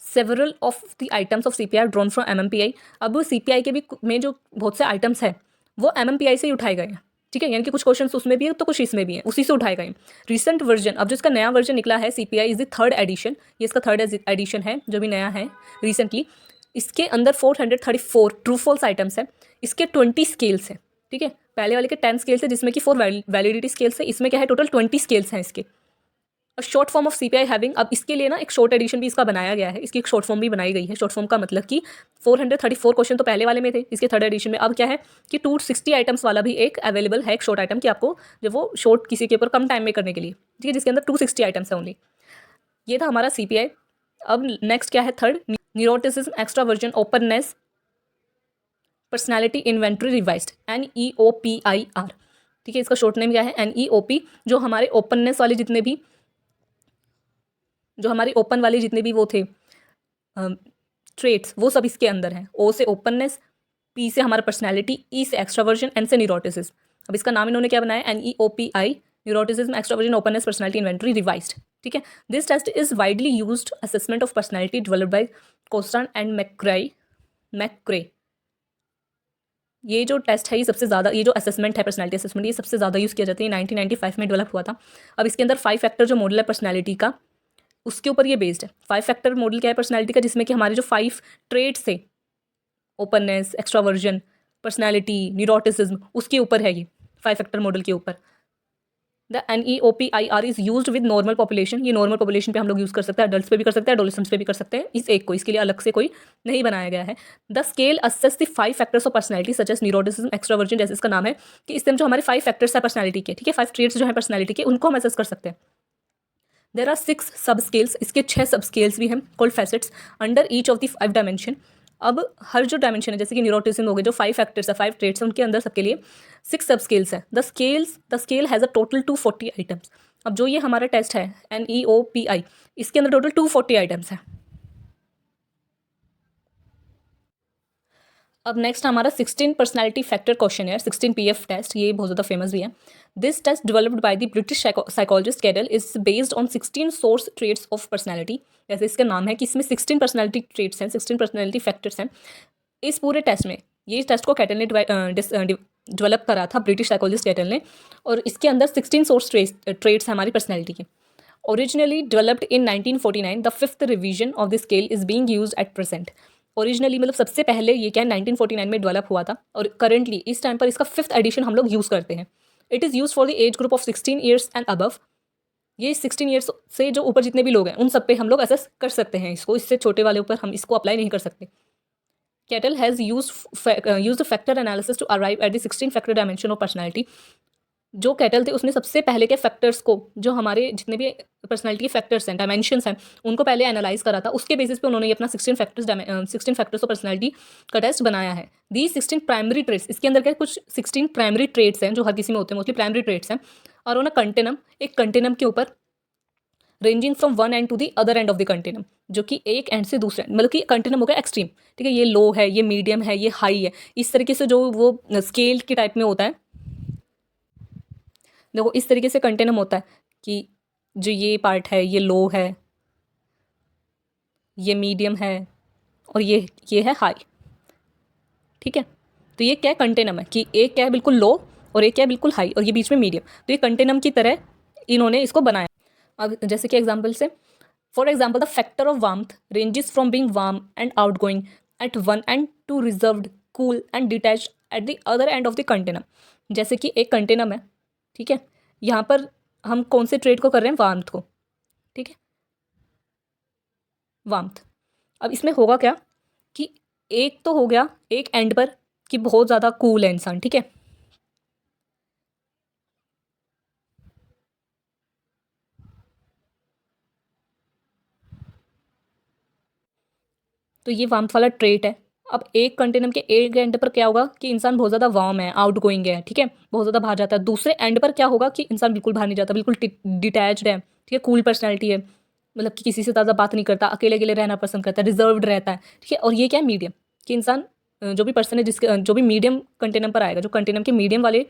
Several of the items of CPI drawn from MMPI। अब CPI के भी में जो बहुत से आइटम्स हैं वो MMPI से ही उठाए गए हैं, ठीक है, यानी कि कुछ क्वेश्चंस उसमें भी है तो कुछ इसमें भी हैं, उसी से उठाए गए। रिसेंट वर्जन, अब जो इसका नया वर्जन निकला है CPI is the 3rd addition, ये इसका 3rd एडिशन है जो भी नया है रिसेंटली। इसके अंदर 434 ट्रू फॉल्स आइटम्स हैं, इसके 20 स्केल्स हैं, ठीक है। पहले वाले के 10 स्केल्स है जिसमें कि 4 वैलिडिटी स्केल्स है, इसमें क्या है टोटल 20 स्केल्स हैं इसके। और short form of CPI having, अब इसके लिए ना एक शॉर्ट एडिशन भी इसका बनाया गया है, इसकी एक शॉर्ट फॉर्म भी बनाई गई है। शॉर्ट फॉर्म का मतलब कि 434 क्वेश्चन तो पहले वाले में थे, इसके 3rd एडिशन में अब क्या है कि 260 आइटम्स वाला भी एक अवेलेबल है, एक शॉर्ट आइटम कि आपको जब वो शॉर्ट किसी के ऊपर कम टाइम में करने के लिए, ठीक है, जिसके अंदर 260 आइटम्स है ओनली। ये था हमारा CPI। अब नेक्स्ट क्या है third, neuroticism, extraversion, openness, personality inventory revised, NEOPIR। ठीक है, इसका शॉर्ट नेम क्या है? NEOP। जो हमारे ओपननेस वाले जितने भी, जो हमारे ओपन वाले जितने भी वो थे ट्रेट्स, वो सब इसके अंदर हैं। O से ओपननेस, P से हमारा पर्सनैलिटी, E से एक्स्ट्रावर्जन, N से न्यूरोटिसिज्म। अब इसका नाम इन्होंने क्या बनाया? NEOPI, neuroticism, extraversion, openness, personality inventory revised. ठीक है, this test is widely used assessment of personality developed by Costa and McCrae. ये जो टेस्ट है, ये सबसे ज़्यादा, ये जो असेसमेंट है, पर्सनैलिटी असेसमेंट, ये सबसे ज़्यादा यूज़ किया जाता है। 1995 में डेवलप हुआ था। अब इसके अंदर 5 फैक्टर जो मॉडल है पर्सनैलिटी का, उसके ऊपर ये बेस्ड है। 5 फैक्टर मॉडल क्या है पर्सनैलिटी का? जिसमें कि हमारे जो 5 ट्रेट्स थे, ओपननेस, एक्स्ट्रावर्जन, पर्सनैलिटी, न्यूरोटिसिज्म, उसके ऊपर है ये 5 फैक्टर मॉडल के ऊपर। The NEOPIR is used with normal population. ये नॉर्मल पॉपुलेशन पे हम लोग यूज़ कर सकते हैं, अडल्ट पे भी कर सकते हैं, एडोलेसेंट्स पे भी कर सकते हैं। इस एक को, इसके लिए अलग से कोई नहीं बनाया गया है। The scale assess the 5 factors of personality such as neuroticism, extraversion, जैसे इसका नाम है कि इसमें जो हमारे 5 फैक्टर्स है पर्सनैलिटी के, ठीक है, 5 ट्रेट्स जो है पर्सनैलिटी के, उनको हम असेस कर सकते हैं। देर आर 6 सब स्केल्स, इसके 6 सब स्केल्स भी हैं, called facets, under each of the 5 dimension. अब हर जो डायमेंशन है, जैसे कि न्यूरोटिज्म हो गए, जो 5 फैक्टर्स है, 5 ट्रेट्स है, उनके अंदर सबके लिए 6 सब स्केल्स है। The scale has a total 240 items. अब जो ये हमारा टेस्ट है NEOPI, इसके अंदर टोटल 240 आइटम्स है। अब नेक्स्ट हमारा 16 पर्सनैलिटी फैक्टर क्वेश्चन है, 16 PF टेस्ट। ये बहुत ज़्यादा फेमस भी है। This test developed by the British psychologist Cattell is based on 16 source traits of personality. जैसे इसका नाम है कि इसमें 16 पर्सनैलिटी ट्रेट्स हैं, 16 पर्सनैलिटी फैक्टर्स हैं। इस पूरे टेस्ट में, ये टेस्ट को कैटल ने डेवलप करा था, ब्रिटिश साइकोलॉजिस्ट कैटल ने, और इसके अंदर 16 सोर्स ट्रेट्स हैं हमारी पर्सनैलिटी के। Originally developed in 1949, the 5th revision of the scale is being used at present. Originally मतलब सबसे पहले ये क्या 1949 में डेवलप हुआ था, और करंटली इस टाइम पर इसका 5th एडिशन हम लोग यूज़ करते हैं। It is use for the age group of 16 years and above. ये 16 ईयर्स से जो ऊपर जितने भी लोग हैं, उन सब पे हम लोग असेस कर सकते हैं इसको। इससे छोटे वाले ऊपर हम इसको अप्लाई नहीं कर सकते। Cattell has used factor analysis to arrive at the 16 factor dimension of personality. जो कैटल थे उसने सबसे पहले के फैक्टर्स को, जो हमारे जितने भी पर्सनैलिटी के फैक्टर्स हैं, डायमेंशंस हैं, उनको पहले एनालाइज करा था। उसके बेसिस पे उन्होंने ये अपना 16 फैक्टर्स ऑफ पर्सनैलिटी का टेस्ट बनाया है। दी 16 प्राइमरी ट्रेट्स, इसके अंदर क्या कुछ 16 प्राइमरी ट्रेट्स हैं जो हर किसी में होते हैं, मोस्टली प्राइमरी ट्रेट्स हैं। और ऑन अ कंटिनम, एक कंटिनम के ऊपर, ranging from one end to the other end of the continuum, जो कि एक एंड से दूसरे एंड, मतलब कि कंटिनम हो गया एक्सट्रीम, ठीक है, ये लो है, ये मीडियम है, ये हाई है। इस तरीके से जो वो स्केल के टाइप में होता है, देखो इस तरीके से कंटिन्यूम होता है कि जो ये पार्ट है ये लो है, ये मीडियम है, और ये है हाई। ठीक है, तो ये क्या कंटिन्यूम है कि एक क्या है बिल्कुल लो और एक क्या है बिल्कुल हाई, और ये बीच में मीडियम। तो ये कंटिन्यूम की तरह इन्होंने इसको बनाया। अब जैसे कि एग्जाम्पल से, for example the factor of warmth ranges from being warm and outgoing at one end to reserved cool and detached at the other end of the continuum. जैसे कि एक कंटिन्यूम है, ठीक है, यहाँ पर हम कौन से ट्रेड को कर रहे हैं? वार्मथ को, ठीक है, वार्मथ। अब इसमें होगा क्या कि एक तो हो गया एक एंड पर कि बहुत ज़्यादा कूल है इंसान, ठीक है, तो ये वार्मथ वाला ट्रेट है। अब एक कंटिन्यूम के एक एंड पर क्या होगा कि इंसान बहुत ज़्यादा वार्म है, आउट गोइंग है, ठीक है, बहुत ज़्यादा बाहर जाता है। दूसरे एंड पर क्या होगा कि इंसान बिल्कुल बाहर नहीं जाता, बिल्कुल डिटैच्ड है, ठीक है, कूल पर्सनैलिटी है, मतलब कि किसी से ज़्यादा बात नहीं करता, अकेले अकेले रहना पसंद करता है, रिजर्व्ड रहता है, ठीक है। और ये क्या है? मीडियम, कि इंसान जो भी पर्सन है जिसके जो भी मीडियम कंटिन्यूम पर आएगा, जो कंटिन्यूम के मीडियम वाले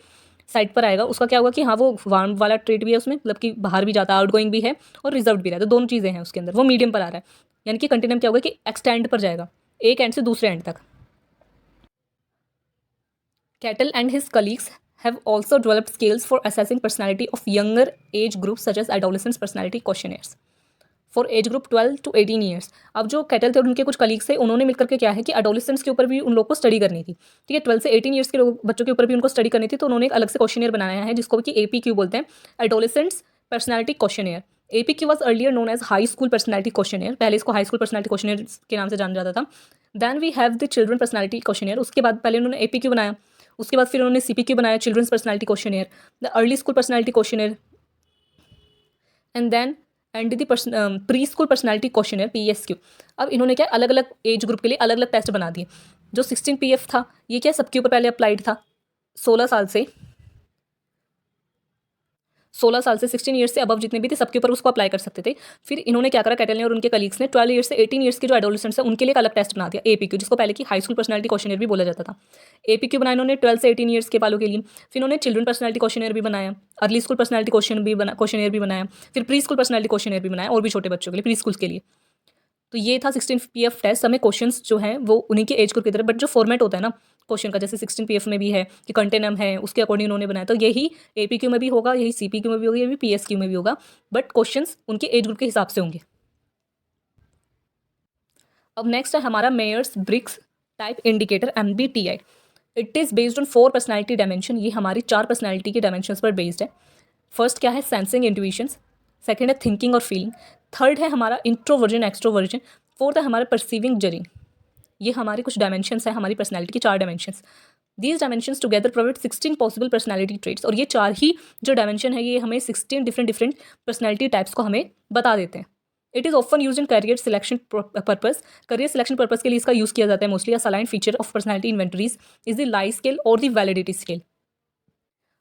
साइड पर आएगा, उसका क्या होगा कि हाँ वो वार्म वाला ट्रेट भी है उसमें, मतलब कि बाहर भी जाता है, आउट गोइंग भी है और रिजर्व भी रहता है, तो दोनों चीज़ें हैं उसके अंदर, वो मीडियम पर आ रहा है। यानी कि कंटिन्यूम क्या होगा कि एक्सटेंड पर जाएगा, एक एंड से दूसरे एंड तक। Cattle and his colleagues have also developed skills for assessing personality of younger age groups such as adolescents personality questionnaires for age group 12 to 18 years। अब जो कैटल थे और उनके कुछ कलीग्स थे, उन्होंने मिलकर के क्या है कि एडोलेसेंट्स के ऊपर भी उन लोग को स्टडी करनी थी, ठीक है, 12 से 18 ईयर्स के लोग बच्चों के ऊपर भी उनको स्टडी करनी थी। तो उन्होंने एक अलग से क्वेश्चनियर बनाया है जिसको कि APQ बोलते हैं, adolescents personality questionnaire. APQ was earlier known as high school personality questionnaire, पहले इसको हाई स्कूल पर्सनैलिटी क्वेश्चनियर के नाम से जाना जाता था। Then we have the children personality questionnaire, उसके बाद पहले उन्होंने APQ बनाया, उसके बाद फिर उन्होंने CPQ बनाया, children's personality questionnaire, the early school personality questionnaire, and then and the preschool personality question है PSQ। अब इन्होंने क्या अलग अलग एज ग्रुप के लिए अलग अलग टेस्ट बना दिए। जो 16 PF था ये क्या सबके ऊपर पहले अप्लाइड था 16 साल से 16 ईयर्स से अबव जितने भी थे सबके ऊपर उसको अप्लाई कर सकते थे। फिर इन्होंने क्या करा कैटल ने और उनके कलीग्स ने 12 ईयर्स से 18 ईयर्स के जो एडोलेसेंट्स हैं उनके लिए एक अलग टेस्ट बना दिया APQ, जिसको पहले की हाई स्कूल पर्सनैलिटी क्वेश्चनर भी बोला जाता था। APQ बनाया इन्होंने 12 से 18 ईयर्स के वालों के लिए। फिर इन्होंने चिल्ड्रन पर्सनैलिटी क्वेश्चनर भी बनाया, अर्ली स्कूल पर्सनैलिटी क्वेश्चनर भी बनाया, फिर प्री स्कूल पर्सनैलिटी क्वेश्चनर भी बनाया और भी छोटे बच्चों के लिए प्री स्कूल के लिए। तो ये था 16 PF टेस्ट। हमें क्वेश्चंस जो हैं वो उन्हीं के एज ग्रुप की तरह, बट जो फॉर्मेट होता है ना क्वेश्चन का, जैसे 16 PF में भी है कि कंटेनम है उसके अकॉर्डिंग उन्होंने बनाया, तो यही APQ में भी होगा, यही CPQ में भी होगा, यही PSQ में भी होगा, बट क्वेश्चंस उनके एज ग्रुप के हिसाब से होंगे। अब नेक्स्ट है हमारा Myers Briggs type indicator MBTI। It is based on 4 personality dimension. ये हमारी 4 पर्सनैलिटी के डायमेंशन पर बेस्ड है। फर्स्ट क्या है सेंसिंग इंट्यूशंस, सेकेंड है थिंकिंग और फीलिंग, थर्ड है हमारा इंट्रोवर्जन एक्सट्रोवर्जन, फोर्थ है हमारा परसीविंग जजिंग। ये हमारे कुछ डायमेंशंस हैं हमारी पर्सनैलिटी के 4 dimensions. These dimensions together provide 16 possible personality traits. और ये 4 ही जो डायमेंशन है ये हमें 16 डिफरेंट पर्सनैलिटी टाइप्स को हमें बता देते हैं। It is often use in career selection purpose. Career selection purpose के लिए इसका यूज़ किया जाता है mostly. Align feature of personality inventories is the lie scale और द वैलिडिटी स्केल।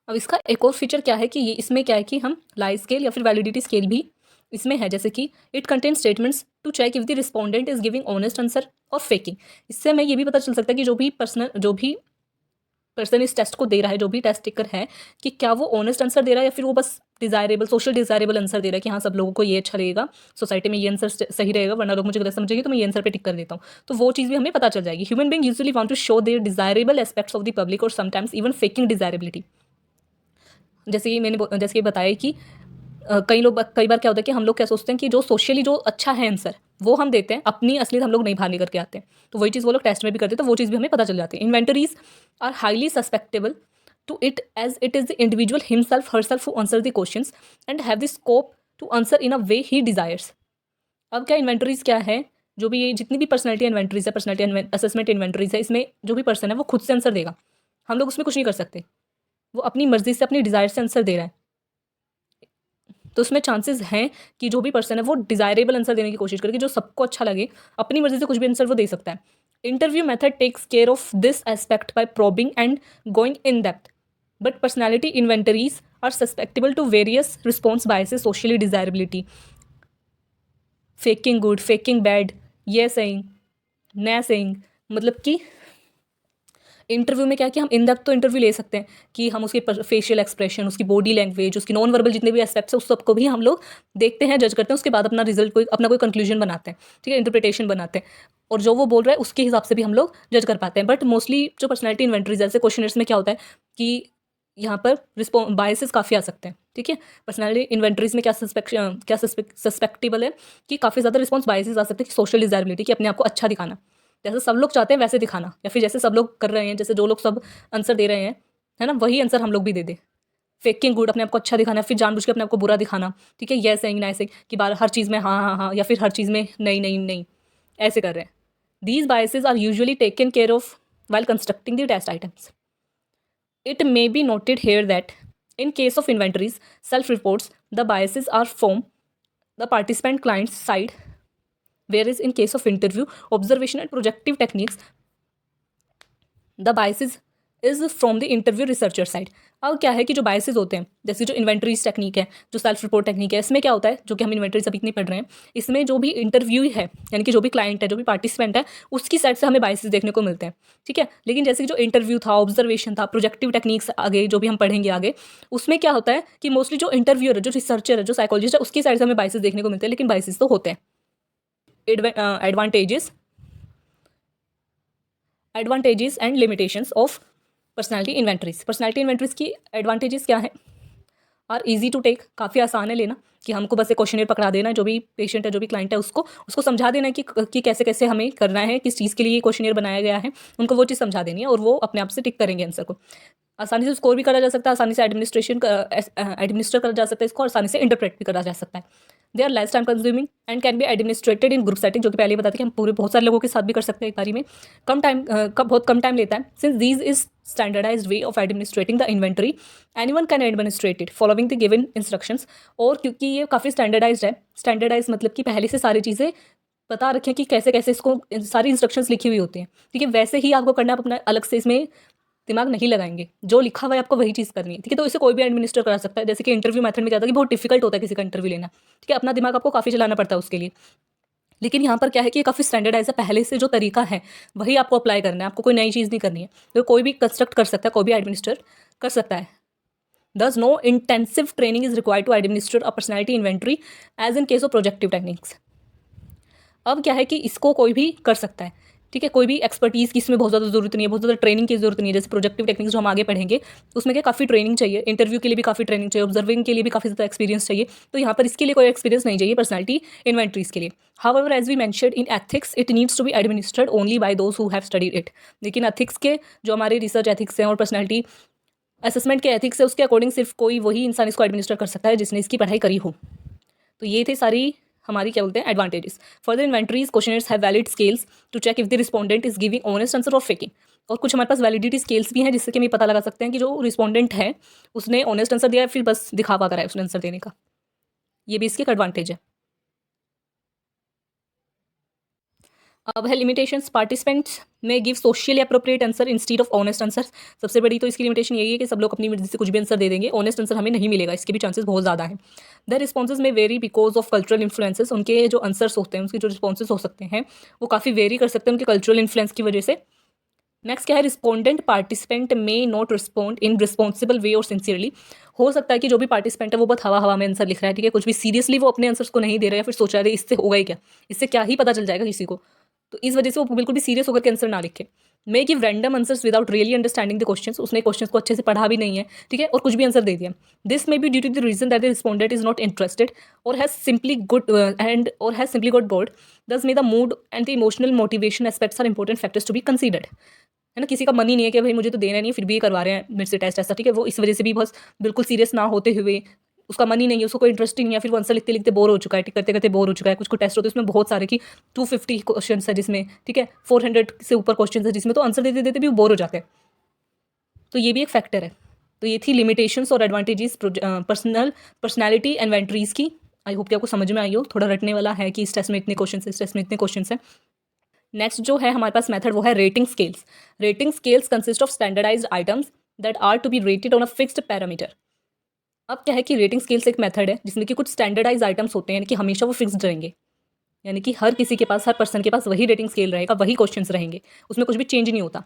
अब इसका एक और फीचर क्या है कि ये इसमें क्या है कि हम लाई स्केल या फिर वैलिडिटी स्केल भी इसमें है, जैसे कि it contain statements to check if the respondent is giving honest answer और फेकिंग। इससे हमें ये भी पता चल सकता है कि जो भी पर्सन इस टेस्ट को दे रहा है, जो भी टेस्ट टेकर है, कि क्या वो ऑनेस्ट आंसर दे रहा है या फिर वो बस डिजायरेबल सोशल डिजायरेबल आंसर दे रहा है कि हाँ सब लोगों को ये अच्छा लगेगा, सोसाइटी में ये आंसर सही रहेगा, वरना लोग मुझे गलत समझेंगे तो मैं ये आंसर पे टिक कर देता हूँ। तो वो चीज़ भी हमें पता चल जाएगी। Human being usually want to show their desirable aspects of the public और समटाइम्स इवन फेकिंग डिजायरेबिलिटी। जैसे कि बताया कि कई बार क्या होता है कि हम लोग क्या सोचते हैं कि जो सोशली जो अच्छा है आंसर वो हम देते हैं, अपनी असलियत हम लोग नहीं बाहर लेकर के आते हैं। तो वही चीज़ वो लोग टेस्ट में भी करते हैं, तो वो चीज़ भी हमें पता चल जाती है। Inventories are highly susceptible to it as it is the individual himself herself who answer the questions and have the scope to answer in a way he desires. अब क्या इन्वेंटरीज क्या है, जो भी ये जितनी भी पर्सनैलिटी इन्वेंटरीज है, पर्सनैलिटी असेसमेंट इन्वेंटरीज है, इसमें जो भी पर्सन है वो खुद से आंसर देगा, हम लोग उसमें कुछ नहीं कर सकते। वो अपनी मर्जी से अपनी डिज़ायर से आंसर दे रहा है, तो उसमें चांसेस हैं कि जो भी पर्सन है वो डिजायरेबल आंसर देने की कोशिश करे, कि जो सबको अच्छा लगे, अपनी मर्जी से कुछ भी आंसर वो दे सकता है। Interview method takes care of this aspect by probing and going in depth, but personality inventories are susceptible to various response biases, socially desirability, faking good, faking bad, yea saying, nay saying. मतलब कि interview में क्या है कि हम in depth तो interview ले सकते हैं कि हम उसके फेशियल एक्सप्रेशन, उसकी बॉडी लैंग्वेज, उसकी नॉन वर्बल जितने भी एस्पेक्ट्स हैं उस सबको भी हम लोग देखते हैं, जज करते हैं, उसके बाद अपना रिजल्ट अपना कोई कंक्लूजन बनाते हैं, ठीक है, इंटरप्रिटेशन बनाते हैं, और जो वो बोल रहा है उसके हिसाब से भी हम लोग जज कर पाते हैं। बट मोस्टली जो पर्सनैलिटी इन्वेंटरीज जैसे क्वेश्चनर्स में क्या होता है कि यहाँ पर बायसेस काफ़ी आ सकते हैं, ठीक है। पर्सनैलिटी इन्वेंटरीज में क्या सस्पेक्टेबल है कि काफ़ी ज़्यादा रिस्पॉन्स बायसेस आ सकते हैं, कि सोशल डिजायरेबिलिटी, कि अपने आप को अच्छा दिखाना, जैसे सब लोग चाहते हैं वैसे दिखाना, या फिर जैसे सब लोग कर रहे हैं, जैसे जो लोग सब आंसर दे रहे हैं, है ना, वही आंसर हम लोग भी दे दें। फेकिंग गुड, अपने आप को अच्छा दिखाना, फिर जानबूझ के अपने आप को बुरा दिखाना, ठीक है, ये सेइंग ना सेइंग कि बार हर चीज़ में हाँ हाँ हाँ, या फिर हर चीज़ में नहीं नहीं नहीं, ऐसे कर रहे हैं। These biases are usually taken care of while constructing the test items. It may be noted here that in case of inventories, self-reports, the biases are from the participant client's side, whereas in case of interview, observation and projective techniques, the biases is from the interview researcher side. अब क्या है कि जो biases होते हैं, जैसे जो inventories technique है, जो सेल्फ रिपोर्ट टेक्निक है, इसमें क्या होता है, जो कि हम इन्वेंटरीज अभी इतनी पढ़ रहे हैं, इसमें जो भी इंटरव्यू है, यानी कि जो भी क्लाइंट है, जो भी पार्टिसिपेंट है, उसकी साइड से हमें बायसेस देखने को मिलते हैं, ठीक है। लेकिन जैसे कि जो इंटरव्यू था, ऑब्जर्वेशन था, प्रोजेक्टिव टेक्निक्स आगे जो भी हम पढ़ेंगे आगे, उसमें क्या होता है कि मोस्टली जो इंटरव्यूअर है, जो रिसर्चर है, जो साइकोलॉजिस्ट है, उसकी साइड से हमें बायसेस देखने को मिलते हैं, लेकिन बायसेस तो होते हैं। Advantages and limitations of personality inventories. Personality inventories की एडवांटेजेस क्या है, आर ईजी टू टेक, काफ़ी आसान है लेना, कि हमको बस एक क्वेश्चनर पकड़ा देना है, जो भी पेशेंट है, जो भी क्लाइंट है, उसको समझा देना है कि कैसे कैसे हमें करना है, किस चीज़ के लिए ये क्वेश्चनर बनाया गया है, उनको वो चीज़ समझा देनी है, और वो अपने आप से टिक करेंगे आंसर को। आसानी से स्कोर भी करा जा सकता है, आसानी से एडमिनिस्टर करा जा सकता है इसको, आसानी से इंटरप्रेट भी करा जा सकता है। They are less time consuming and can be administrated in group setting, जो कि पहले बताते कि हम पूरे बहुत सारे लोगों के साथ भी कर सकते हैं एक बारी में, बहुत कम टाइम लेता है. Since these is standardized way of administrating the inventory, anyone can administrate it following the given instructions. और क्योंकि ये काफ़ी स्टैंडर्डाइज्ड है, स्टैंडर्डाइज मतलब कि पहले से सारी चीज़ें बता रखें कि कैसे कैसे इसको सारी इंस्ट्रक्शंस लिखी हुई होती हैं, ठीक है, वैसे ही आपको करना है, अपना अलग से इसमें दिमाग नहीं लगाएंगे, जो लिखा हुआ है आपको वही चीज़ करनी है, ठीक है. तो इसे कोई भी एडमिनिस्टर करा सकता है. जैसे कि इंटरव्यू मेथड में क्या था कि बहुत डिफिकल्ट होता है किसी का इंटरव्यू लेना, ठीक है, अपना दिमाग आपको काफ़ी चलाना पड़ता है उसके लिए. लेकिन यहाँ पर क्या है कि काफ़ी स्टैंडर्डाइज है, पहले से जो तरीका है वही आपको अप्लाई करना है, आपको कोई नई चीज़ नहीं करनी है. तो कोई भी कंस्ट्रक्ट कर सकता है, कोई भी एडमिनिस्टर कर सकता है. Thus, no intensive training is required to administer a personality inventory as in case of projective techniques. अब क्या है कि इसको कोई भी कर सकता है, ठीक है, कोई भी एक्सपर्टीज़ की इसमें बहुत ज़्यादा जरूरत नहीं है, बहुत ज़्यादा ट्रेनिंग की जरूरत नहीं है. जैसे प्रोजेक्टिव टेक्निक्स जो हम आगे पढ़ेंगे उसमें क्या काफ़ी ट्रेनिंग चाहिए, इंटरव्यू के लिए भी काफ़ी ट्रेनिंग चाहिए, ऑब्जर्विंग के लिए भी काफ़ी ज़्यादा एक्सपीरियंस चाहिए. तो यहाँ पर इसके लिए कोई एक्सपीरियंस नहीं चाहिए पर्सनैलिटी इन्वेंट्रीज के लिए. However as we mentioned in ethics it needs to be administered only by those who have studied it. लेकिन एथिक्स के जो हमारे रिसर्च एथिक्स हैं और पर्सनैलिटी असेसमेंट के एथिक्स है उसके अकॉर्डिंग सिर्फ कोई वही इंसान इसको एडमिनिस्टर कर सकता है जिसने इसकी पढ़ाई करी हो. तो ये थे सारी हमारी क्या बोलते हैं advantages. Further inventories questionnaires have valid scales to check if the respondent is giving honest answer और फेकिंग. और कुछ हमारे पास वैलिडिटी स्केल्स भी हैं जिससे कि हम ये पता लगा सकते हैं कि जो रिस्पोंडेंट है उसने ऑनेस्ट आंसर दिया है फिर बस दिखावा करा है उसने आंसर देने का. ये भी इसकी एक एडवांटेज है. अब है लिमिटेशंस. पार्टिसिपेंट्स में give socially appropriate answer instead of honest answer. सबसे बड़ी तो इसकी लिमिटेशन यही है कि सब लोग अपनी मर्जी से कुछ भी आंसर दे देंगे, ऑनेस्ट आंसर हमें नहीं मिलेगा, इसके भी चांसेस बहुत ज़्यादा हैं. द रिस्पॉन्सेज में very because of cultural influences. उनके जो आंसर्स होते हैं, उसके जो रिस्पॉन्सेज हो सकते हैं वो काफ़ी वेरी कर सकते हैं उनके कल्चरल इन्फ्लुएंस की वजह से. नेक्स्ट क्या है, रिस्पोंडेंट पार्टिसिपेंट में नॉट रिस्पॉन्ड इन रिस्पॉन्सिबल वे और सिंसियरली. हो सकता है कि जो भी पार्टिसिपेंट है वो बहुत हवा हवा में आंसर लिख रहा है, ठीक है, कुछ भी सीरियसली वो अपने आंसर्स को नहीं दे रहा है, फिर सोच रहा है इससे होगा ही क्या, इससे क्या ही पता चल जाएगा किसी को, तो इस वजह से वो बिल्कुल भी सीरियस होकर के आंसर ना लिखे. May give random answers without really understanding the questions. उसने क्वेश्चंस को अच्छे से पढ़ा भी नहीं है, ठीक है, और कुछ भी आंसर दे दिया. This may be due to the reason that the respondent is not interested और has simply got bored. Thus may the mood and the emotional motivation aspects are important factors to be considered. है ना, किसी का मन ही नहीं है कि भाई मुझे तो देना नहीं है फिर भी ये करवा रहे हैं मेरे से टेस्ट ऐसा, ठीक है, वो इस वजह से भी बस बिल्कुल सीरियस ना होते हुए, उसका मन ही नहीं है, उसको कोई इंटरेस्ट ही नहीं है, फिर वो आंसर लिखते लिखते बोर हो चुका है, टिक करते करते बोर हो चुका है. कुछ कुछ टेस्ट होते हैं उसमें बहुत सारे की 250 क्वेश्चन है जिसमें, ठीक है, 400 से ऊपर क्वेश्चन है जिसमें तो आंसर देते देते भी वो बोर हो जाते हैं. तो ये भी एक फैक्टर है. तो ये थी लिमिटेशंस और एडवांटेजेस पर्सनैलिटी इन्वेंटरीज की. आई होप कि आपको समझ में आई हो. थोड़ा रटने वाला है कि इस टेस्ट में इतने क्वेश्चन है, इस टेस्ट में इतने क्वेश्चन है. नेक्स्ट जो है हमारे पास मेथड वो है rating scales. Rating scales consist of standardized items that are to be rated on a fixed parameter. अब क्या है कि रेटिंग स्केल्स एक मेथड है जिसमें कि कुछ स्टैंडर्डाइज आइटम्स होते हैं, यानी कि हमेशा वो फिक्स्ड रहेंगे, यानी कि हर किसी के पास, हर पर्सन के पास वही रेटिंग स्केल रहेगा, वही क्वेश्चंस रहेंगे, उसमें कुछ भी चेंज नहीं होता.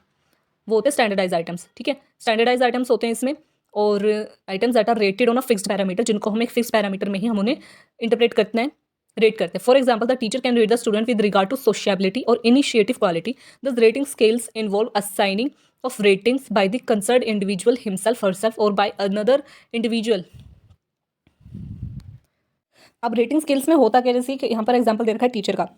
वो होते हैं स्टैंडर्डाइज आइटम्स, ठीक है, स्टैंडर्डाइज आइटम्स होते हैं इसमें. और items that are rated on a fixed parameter, जिनको हम एक फिक्स पैरामीटर में ही हम उन्हें इंटरप्रेट करते हैं, रेट करते हैं. For example, the teacher can rate the student with regard to sociability और initiative quality. Thus rating scales involve assigning of ratings by the concerned individual himself, herself or by another individual. अब rating scales में होता क्या, जैसे कि यहाँ पर example दे रखा है टीचर का,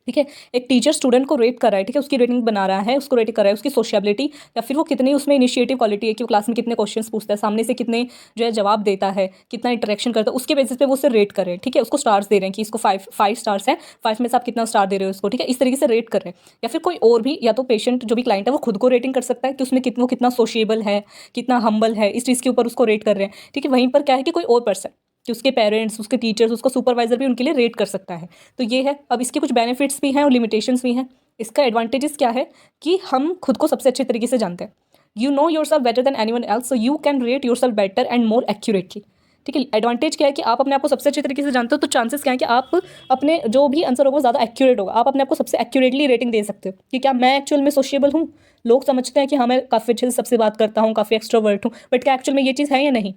ठीक है, एक टीचर स्टूडेंट को रेट कर रहा है, ठीक है, उसकी रेटिंग बना रहा है, उसको रेट कर रहा है उसकी सोशियबिलिटी या फिर वो कितनी उसमें इनिशिएटिव क्वालिटी है कि वो क्लास में कितने क्वेश्चंस पूछता है, सामने से कितने जो है जवाब देता है, कितना इंटरेक्शन करता है, उसके बेसिस पे वो उसे रेट कर रहे हैं, ठीक है, उसको स्टार्स दे रहे हैं कि इसको 5 स्टार्स है, 5 में से आप कितना स्टार दे रहे हो उसको, ठीक है, इस तरीके से रेट कर रहे हैं. या फिर कोई और भी, या तो पेशेंट जो भी क्लाइंट है वो खुद को रेटिंग कर सकता है कि उसमें कितना सोशिएबल है, कितना हम्बल है, इस चीज़ के ऊपर उसको रेट कर रहे हैं, ठीक है. वहीं पर क्या है कि कोई और पर्सन कि उसके पेरेंट्स, उसके टीचर्स, उसका सुपरवाइजर भी उनके लिए रेट कर सकता है. तो ये है. अब इसके कुछ बेनिफिट्स भी हैं और लिमिटेशंस भी हैं. इसका एडवांटेजेस क्या है कि हम खुद को सबसे अच्छे तरीके से जानते हैं. You know your self better than anyone else, so you can rate your self better and more accurately. ठीक है, एडवांटेज क्या है कि आप अपने आप को सबसे अच्छे तरीके से जानते हो, तो चांसेस क्या है कि आप अपने जो भी आंसर होगा वो ज़्यादा एक्यूरेट होगा. आप अपने आप को सबसे एक्यूरेटली रेटिंग दे सकते हो कि क्या मैं एक्चुअल में सोशिएबल हूँ. लोग समझते हैं कि हाँ मैं काफ़ी अच्छे से सबसे बात करता हूँ, काफ़ी एक्स्ट्रोवर्ट हूँ, बट क्या एक्चुअल में ये चीज़ है या नहीं,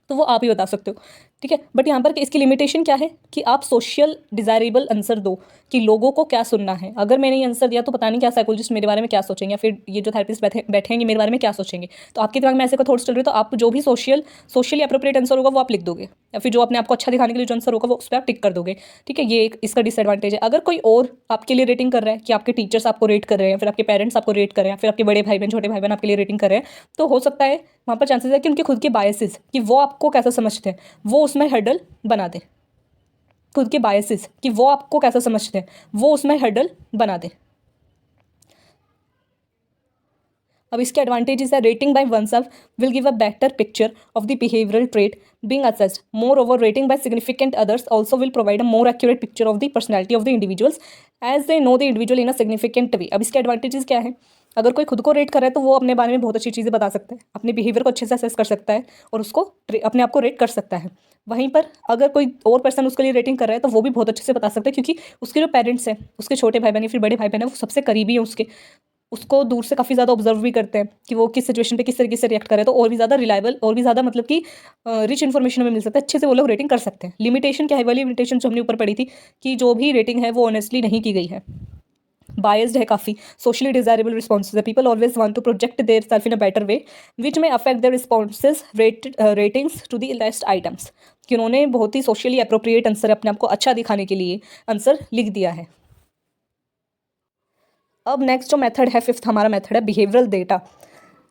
तो वो आप ही बता सकते हो. ठीक है, बट यहाँ पर इसकी लिमिटेशन क्या है कि आप सोशल डिज़ायरेबल आंसर दो कि लोगों को क्या सुनना है. अगर मैंने ये आंसर दिया तो पता नहीं क्या साइकोलॉजिस्ट मेरे बारे में क्या सोचेंगे, या फिर ये जो थेरेपिस्ट बैठेंगे मेरे बारे में क्या सोचेंगे. तो आपके दिमाग में ऐसे का थॉट्स चल रहे, तो आप जो भी सोशली अप्रोप्रिएट आंसर होगा वो आप लिख दोगे, या फिर जो अपने आप को अच्छा दिखाने के लिए जो आंसर होगा वो उस पर आप टिक कर दोगे. ठीक है, ये एक इसका डिसएडवांटेज है. अगर कोई और आपके लिए रेटिंग कर रहा है कि आपके टीचर्स आपको रेट कर रहे हैं, फिर आपके पेरेंट्स आपको रेट कर रहे हैं, फिर आपके बड़े भाई बहन, छोटे भाई बहन आपके लिए रेटिंग कर रहे हैं, तो हो सकता है वहाँ पर चांसेस है कि उनके खुद के बायसेस कि वो आपको कैसा समझते हैं वो उसमें हर्डल बना दें. खुद के बायसेस कि वो आपको कैसा समझते हैं, वो उसमें हर्डल बना दें। अब इसके एडवांटेजेस है, rating by oneself will give a better picture of the behavioural trait being assessed. Moreover, rating by significant others also will provide a more accurate picture of the personality of the individuals as they know the individual in a significant way. अब इसके advantages क्या है, अगर कोई खुद को rate कर रहा है तो वो अपने बारे में बहुत अच्छी चीज़ें बता सकता है, अपने बिहेवियर को अच्छे से असेस कर सकता है और उसको अपने आप को रेट कर सकता है। वहीं पर अगर कोई और पर्सन उसके लिए रेटिंग कर रहा है तो वो भी बहुत अच्छे से बता सकता है, क्योंकि उसके जो पेरेंट्स हैं, उसके छोटे भाई बहन या फिर बड़े भाई बहन है, वो सबसे करीबी है उसके, उसको दूर से काफ़ी ज़्यादा ऑब्जर्व भी करते हैं कि वो किस सिचुएशन पे किस तरीके से रिएक्ट करे, तो और भी ज़्यादा रिलायबल और भी ज़्यादा मतलब कि रिच इन्फॉर्मेशन हमें मिल सकता है, अच्छे से वो लोग रेटिंग कर सकते हैं। लिमिटेशन क्या है, वाली लिमिटेशन जो हमने ऊपर पढ़ी थी कि जो भी रेटिंग है वो ऑनेस्टली नहीं की गई है, बायस्ड है काफ़ी, सोशली डिजायरेबल रिस्पॉन्सेज है, people always want to project their self in a better way which में affect their responses ratings to the list items, कि उन्होंने बहुत ही सोशली अप्रोप्रिएट आंसर अपने आप को अच्छा दिखाने के लिए आंसर लिख दिया है। अब नेक्स्ट जो मेथड है, फिफ्थ हमारा मेथड है behavioural data.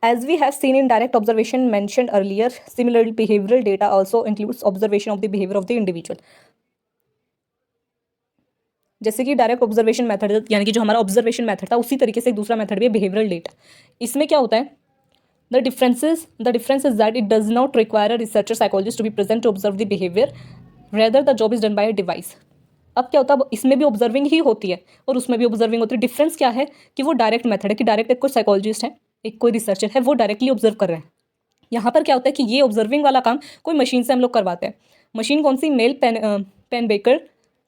As we have seen in direct observation mentioned earlier, similarly behavioral data also includes observation of the behavior of the individual. जैसे कि डायरेक्ट ऑब्जर्वेशन मेथड यानी कि जो हमारा ऑब्जर्वेशन मेथड था, उसी तरीके से एक दूसरा मेथड भी है बिहेवियरल डेटा। इसमें क्या होता है, the difference is that it does not require a researcher psychologist to be present to observe the behaviour, rather the job is done by a device. अब क्या होता है, इसमें भी ऑब्जर्विंग ही होती है और उसमें भी ऑब्जर्विंग होती है। डिफरेंस क्या है कि वो डायरेक्ट मेथड है कि डायरेक्ट एक कोई साइकोलॉजिस्ट है, एक कोई रिसर्चर है, वो डायरेक्टली ऑब्जर्व कर रहे हैं। यहाँ पर क्या होता है कि ये ऑब्जर्विंग वाला काम कोई मशीन से हम लोग करवाते हैं। मशीन कौन सी, mail pen baker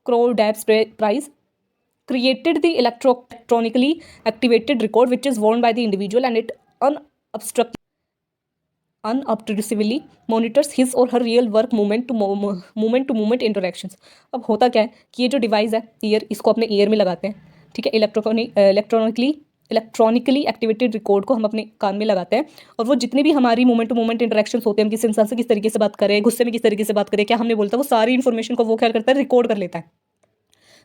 crow daps prize created the electronically activated record which is worn by the individual and it unobtrusively monitors his or her real work moment to moment interactions। अब होता क्या है कि ये जो device है year, इसको अपने ईयर में लगाते हैं, ठीक है, इलेक्ट्रॉनिकली एक्टिवेटेड रिकॉर्ड को हम अपने कान में लगाते हैं और वो जितनी भी हमारी मोमेंट टू मोमेंट इंटरेक्शंस होते हैं, हम किसी इंसान से किस तरीके से बात करें, गुस्से में किस तरीके से बात करें, क्या हमने बोलता है, वो सारी इन्फॉर्मेशन को वो क्या करता है, रिकॉर्ड कर लेता है।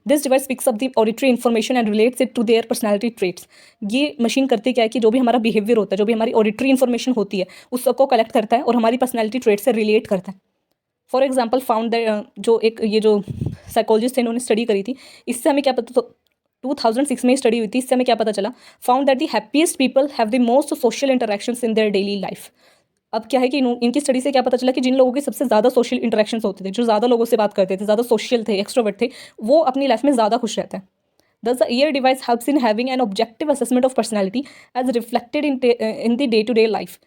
This device picks up the auditory information and relates it to their personality traits. ये मशीन करती क्या है कि जो भी हमारा बिहेवियर होता है, जो भी हमारी ऑडिटरी इन्फॉर्मेशन होती है, उस सबको कलेक्ट करता है और हमारी पर्सनैलिटी ट्रेट से रिलेट करता है। फॉर एग्जाम्पल फाउंड जो ये जो साइकोलॉजिस्ट थे, इन्होंने स्टडी करी थी, इससे हमें क्या पता, तो 2006 में स्टडी हुई थी, इससे हमें क्या पता चला, found that the happiest people have the most social interactions in their daily life. अब क्या है कि इनकी स्टडी से क्या पता चला कि जिन लोगों के सबसे ज़्यादा सोशल इंटरेक्शंस होते थे, जो ज़्यादा लोगों से बात करते थे, ज़्यादा सोशल थे, एक्सट्रोवर्ट थे, वो अपनी लाइफ में ज़्यादा खुश रहते हैं। Thus, the ear device helps in having an objective assessment of personality as reflected in the day-to-day life।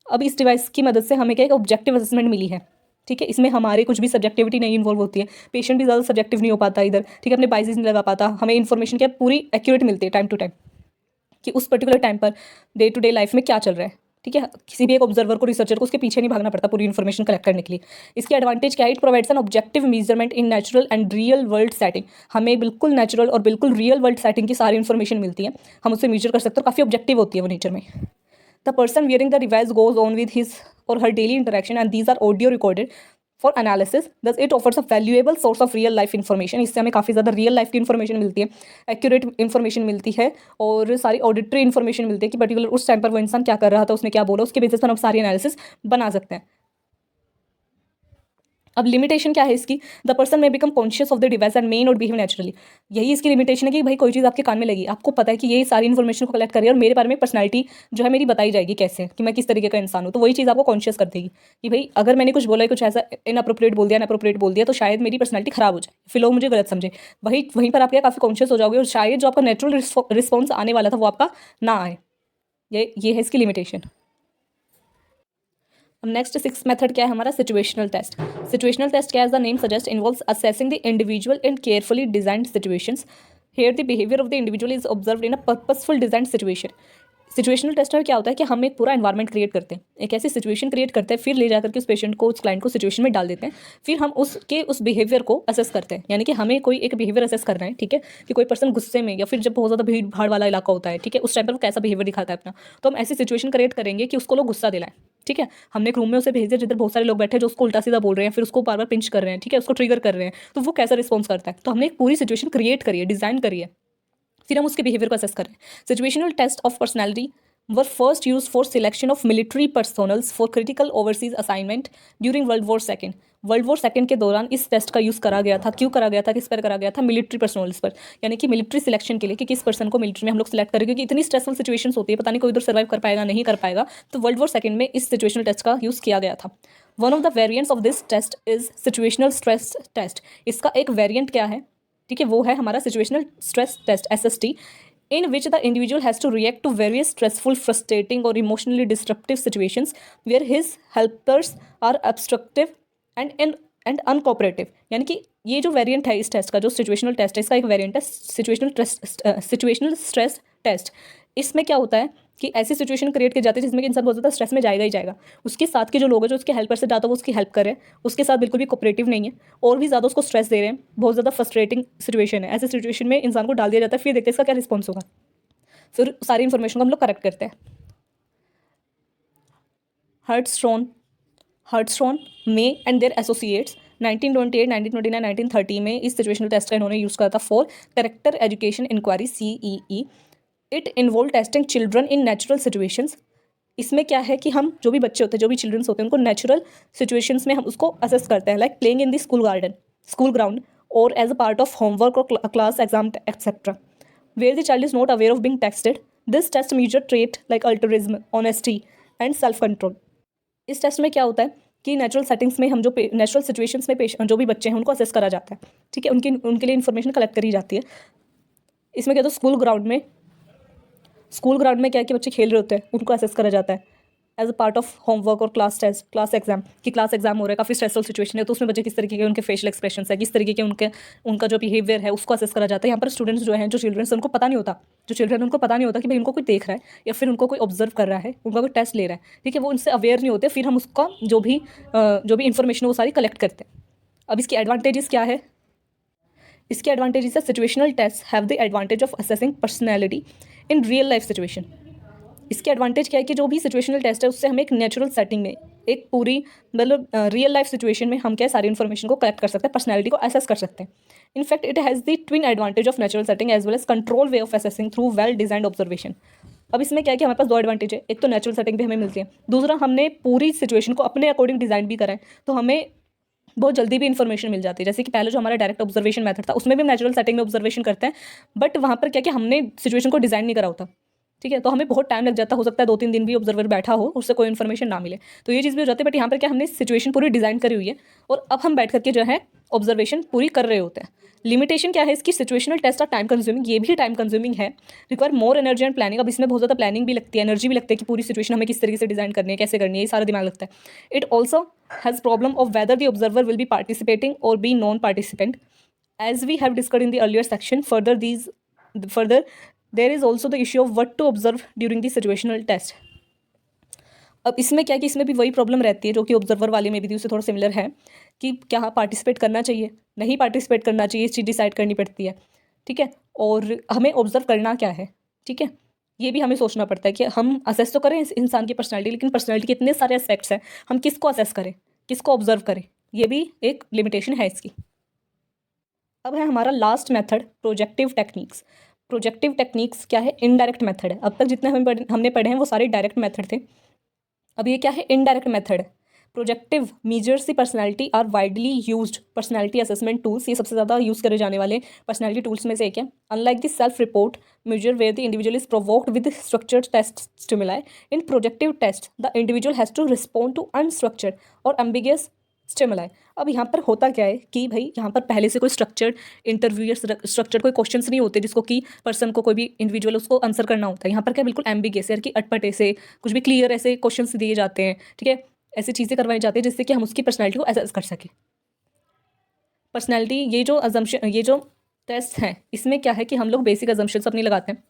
अब इस डिवाइस की मदद से हमें क्या एक ऑब्जेक्टिव असेसमेंट मिली है, ठीक है, इसमें हमारे कुछ भी सब्जेक्टिविटी नहीं इन्वॉल्व होती है, पेशेंट भी ज़्यादा सब्जेक्टिव नहीं हो पाता इधर, ठीक है, अपने बाइसेस नहीं लगा पाता, हमें इन्फॉर्मेशन क्या पूरी एक्यूरेट मिलती है टाइम टू टाइम कि उस पर्टिकुलर टाइम पर डे टू डे लाइफ में क्या चल रहा है, ठीक है। किसी भी एक ऑब्जर्वर को, रिसर्चर को उसके पीछे नहीं भागना पड़ता पूरी इन्फॉर्मेशन कलेक्ट करने के लिए। इसकी एडवांटेज क्या है, it provides an objective measurement in natural and real world setting. हमें बिल्कुल नेचुरल और बिल्कुल रियल वर्ल्ड सेटिंग की सारी इन्फॉर्मेशन मिलती है, हम उससे मेजर कर सकते हैं और काफ़ी ऑब्जेक्टिव होती है वो नेचर में। The person wearing the device goes on with his or her daily interaction and these are audio recorded for analysis. Thus it offers a valuable source of real life information. इससे हमें काफ़ी ज़्यादा real life की information मिलती है, accurate information मिलती है और सारी ऑडिटरी इन्फॉर्मेशन मिलती है कि पर्टिकुलर उस टाइम पर वो इंसान क्या कर रहा था, उसने क्या बोला, उसके बेसिस पर हम सारी एनालिसिस बना सकते हैं। अब लिमिटेशन क्या है इसकी, द पर्सन में become conscious of the device and may not behave naturally. यही इसकी लिमिटेशन है कि भाई कोई चीज़ आपके कान में लगी, आपको पता है कि ये सारी इन्फॉर्मेशन को कलेक्ट कर रही है और मेरे बारे में पर्सनैलिटी जो है मेरी बताई जाएगी कैसे, कि मैं किस तरीके का इंसान हूँ, तो वही चीज़ आपको कॉन्शियस कर देगी कि भाई अगर मैंने कुछ बोला है, कुछ ऐसा इनअप्रोप्रिएट बोल दिया तो शायद मेरी पर्सनैलिटी खराब हो जाए, फिर लोग मुझे गलत समझे। वहीं पर आप क्या काफ़ी कॉन्शियस हो जाओगे और शायद जो आपका नेचुरल रिस्पॉन्स आने वाला था वो आपका ना आए। ये है इसकी लिमिटेशन। अब नेक्स्ट सिक्स मेथड क्या है हमारा, सिचुएशनल टेस्ट। सिचुएशनल टेस्ट क्या, as the name suggest, involves assessing the individual in carefully designed situations. Here the behaviour of the individual is observed in a purposeful designed situation. Situational test में क्या होता है कि हम एक पूरा environment create करते हैं, एक ऐसी सिचुएशन क्रिएट करते हैं, फिर ले जाकर के उस पेशेंट को, उस क्लाइंट को सिचुएशन में डाल देते हैं, फिर हम उस बिहेवियर को असेस करते हैं। यानी कि हमें कोई एक बिहेवियर असेस करना है, ठीक है, कि कोई पर्सन गुस्से में या फिर जब बहुत ज़्यादा भीड़ भाड़ वाला इलाका होता है, ठीक है, उस टाइम पर वो कैसा बिहेवियर दिखाता है अपना, तो हम ऐसी सिचुएशन क्रिएट करेंगे कि उसको लोग गुस्सा दिलाएं, ठीक है। हमने एक रूम में उसे भेज दिया जिधर बहुत सारे लोग बैठे हैं जो उसको उल्टा सीधा बोल रहे हैं, फिर उसको बार बार पिंच कर रहे हैं, ठीक है, उसको ट्रिगर कर रहे हैं, तो वो कैसा रिस्पॉन्स करता है। तो हमने एक पूरी सिचुएशन क्रिएट करी है, डिज़ाइन करी है, फिर हम उसके बिहेवियर को असेस करें। Situational test of personality were first used for selection of military personnel for critical overseas assignment during World War II. World war second के दौरान इस टेस्ट का यूज़ करा गया था। क्यों करा गया था, किस पर करा गया था? मिलिट्री पर्सनल्स पर, यानी कि मिलिट्री सिलेक्शन के लिए कि किस पर्सन को मिलिट्री में हम लोग सेलेक्ट करें, क्योंकि इतनी स्ट्रेसफुल सिचुएशंस होती है, पता नहीं कोई उधर सर्वाइव कर पाएगा नहीं कर पाएगा। तो वर्ल्ड वॉर सेकंड में इस सिचुएशनल टेस्ट का यूज़ किया गया था। One of the variants of this test is situational stress test. इसका एक वेरिएंट क्या है? ठीक है, वो है हमारा situational stress test SST, in which the individual has to react to various stressful, frustrating or emotionally disruptive situations where his helpers are obstructive and uncooperative। यानी कि ये जो वेरिएंट है इस टेस्ट का, जो सिचुएशनल टेस्ट है, इसका एक वेरिएंट है सिचुएशनल स्ट्रेस टेस्ट। इसमें क्या होता है कि ऐसी सिचुएशन क्रिएट की जाती है जिसमें कि इंसान बहुत ज़्यादा स्ट्रेस में जाएगा ही जाएगा। उसके साथ के जो लोग हैं, जो उसके हेल्पर से ज़्यादा वो उसकी हेल्प कर रहे हैं, उसके साथ बिल्कुल भी कोऑपरेटिव नहीं है और भी ज़्यादा उसको स्ट्रेस दे रहे हैं, बहुत ज़्यादा फ्रस्ट्रेटिंग सिचुएशन है। ऐसे सिचुएशन में इंसान को डाल दिया जाता है, फिर देखते हैं इसका क्या रिस्पॉन्स होगा। फिर सारी इन्फॉर्मेशन को हम लोग करेक्ट करते हैं। हर्टस्ट्रॉन मे एंड देयर एसोसिएट्स 1928, 1929, 1930 में इस सिचुएशनल टेस्ट का इन्होंने यूज़ करा था for character education inquiry CEE। It involve testing children in natural situations. इसमें क्या है कि हम जो भी बच्चे होते हैं, जो भी चिल्ड्रंस होते हैं, उनको नेचुरल सिचुएशंस में हम उसको असेस करते हैं, like playing in the school ground or as a part of homework और class exam etcetera, where the child is not aware of being tested. This test measure trait like altruism, honesty and self control. इस टेस्ट में क्या होता है कि natural settings में हम जो नेचुरल सिचुएशंस में जो भी बच्चे हैं उनको असेस करा जाता है। ठीक है, उनके लिए इन्फॉर्मेशन कलेक्ट करी जाती है। इसमें क्या, तो स्कूल ग्राउंड में क्या है कि बच्चे खेल रहे होते हैं, उनको असेस करा जाता है as a part of homework और क्लास एग्जाम हो रहा है, काफ़ी स्ट्रेसफुल सिचुएशन है, तो उसमें बच्चे किस तरीके के उनके फेशियल एक्सप्रेशन है, किस तरीके के उनका जो बिहेवियर है उसको असेस करा जाता है। यहाँ पर स्टूडेंट्स जो हैं, जो चिल्ड्रंस, उनको पता नहीं होता, उनको पता नहीं होता कि भाई उनको कोई देख रहा है या फिर उनको कोई ऑब्जर्व कर रहा है, उनका कोई टेस्ट ले रहा है। ठीक है, वो उनसे अवेयर नहीं होते, फिर हम उसका जो भी इन्फॉर्मेशन वो सारी कलेक्ट करते हैं। अब इसकी एडवांटेजेस क्या है? इसके एडवांटेजेस है, situational test have the advantage of assessing personality in real life situation. इसके एडवांटेज क्या है कि जो भी सिचुएशनल टेस्ट है उससे हम एक नेचुरल सेटिंग में, एक पूरी मतलब रियल लाइफ सिचुएशन में हम क्या सारी इन्फॉर्मेशन को कलेक्ट कर सकते हैं, पर्सनैलिटी को असेस कर सकते हैं। In fact it has the twin advantage of natural setting as well as control way of assessing through well designed observation. अब इसमें क्या है कि हमारे पास दो एडवांटेज है, एक तो नेचुरल सेटिंग भी हमें मिलती है, दूसरा हमने पूरी सिचुएशन को अपने अकॉर्डिंग डिज़ाइन भी करा है, तो हमें बहुत जल्दी भी इन्फॉर्मेशन मिल जाती है। जैसे कि पहले जो हमारा डायरेक्ट ऑब्जर्वेशन मेथड था उसमें भी हम नेचुरल सेटिंग में ऑब्जर्वेशन करते हैं, बट वहाँ पर क्या हमने सिचुएशन को डिज़ाइन नहीं करा होता। ठीक है, तो हमें बहुत टाइम लग जाता, हो सकता है 2-3 दिन भी ऑब्जर्वर बैठा हो, उससे कोई इन्फॉर्मेशन ना मिले, तो ये चीज़ भी हो जाती है। बट यहाँ पर क्या हमने सिचुएशन पूरी डिज़ाइन करी हुई है और अब हम बैठ करके जो है ऑब्जर्वेशन पूरी कर रहे होते हैं। लिमिटेशन क्या है इसकी? Situational test are time consuming, ये भी टाइम कंज्यूमिंग है, require more energy and planning. अब इसमें बहुत ज़्यादा प्लानिंग भी लगती है, एनर्जी भी लगती है कि पूरी सिचुएशन हमें किस तरीके से डिज़ाइन करनी है, कैसे करनी है, ये सारा दिमाग लगता है। It also has problem of whether the observer will be participating or be non participant, as we have discussed in the earlier section. Further there is also the issue of what to observe during the situational test. अब इसमें क्या है कि इसमें भी वही problem रहती है जो कि ऑब्जर्वर वाले में भी उससे थोड़ा सिमिलर है, कि क्या पार्टिसिपेट करना चाहिए, नहीं पार्टिसिपेट करना चाहिए, इस चीज़ डिसाइड करनी पड़ती है। ठीक है, और हमें ऑब्जर्व करना क्या है, ठीक है, ये भी हमें सोचना पड़ता है कि हम असेस तो करें इस इंसान की पर्सनैलिटी, लेकिन पर्सनैलिटी के इतने सारे एस्पेक्ट्स हैं, हम किसको असेस करें, किसको ऑब्जर्व करें, ये भी एक लिमिटेशन है इसकी। अब है हमारा last method, projective techniques. Projective techniques क्या है? इनडायरेक्ट मेथड है। अब तक जितने हमने पढ़े हैं वो सारे डायरेक्ट मेथड थे, अब ये क्या है? इनडायरेक्ट मेथड है। Projective measures the personality are widely used personality assessment tools, ये सबसे ज़्यादा यूज़ करे जाने वाले पर्सनैलिटी टूल्स में से एक है। Unlike the self report measure where the individual is provoked with structured test stimuli, in projective test the individual has to respond to unstructured और एम्बिगियस स्टिमुलाई। अब यहाँ पर होता क्या है कि भाई यहाँ पर पहले से कोई स्ट्रक्चर्ड इंटरव्यू या स्ट्रक्चर्ड कोई क्वेश्चंस नहीं होते जिसको कि पर्सन को, कोई भी इंडिविजुअल उसको आंसर करना होता है। यहाँ पर क्या बिल्कुल एम्बिगियस यार कि अटपटे से कुछ भी क्लियर ऐसे क्वेश्चंस दिए जाते हैं। ठीक है, ऐसी चीज़ें करवाई जाती है जिससे कि हम उसकी पर्सनैलिटी को असेस कर सकें। पर्सनैलिटी ये जो टेस्ट हैं इसमें क्या है कि हम लोग बेसिक अजम्पशंस अपनी लगाते हैं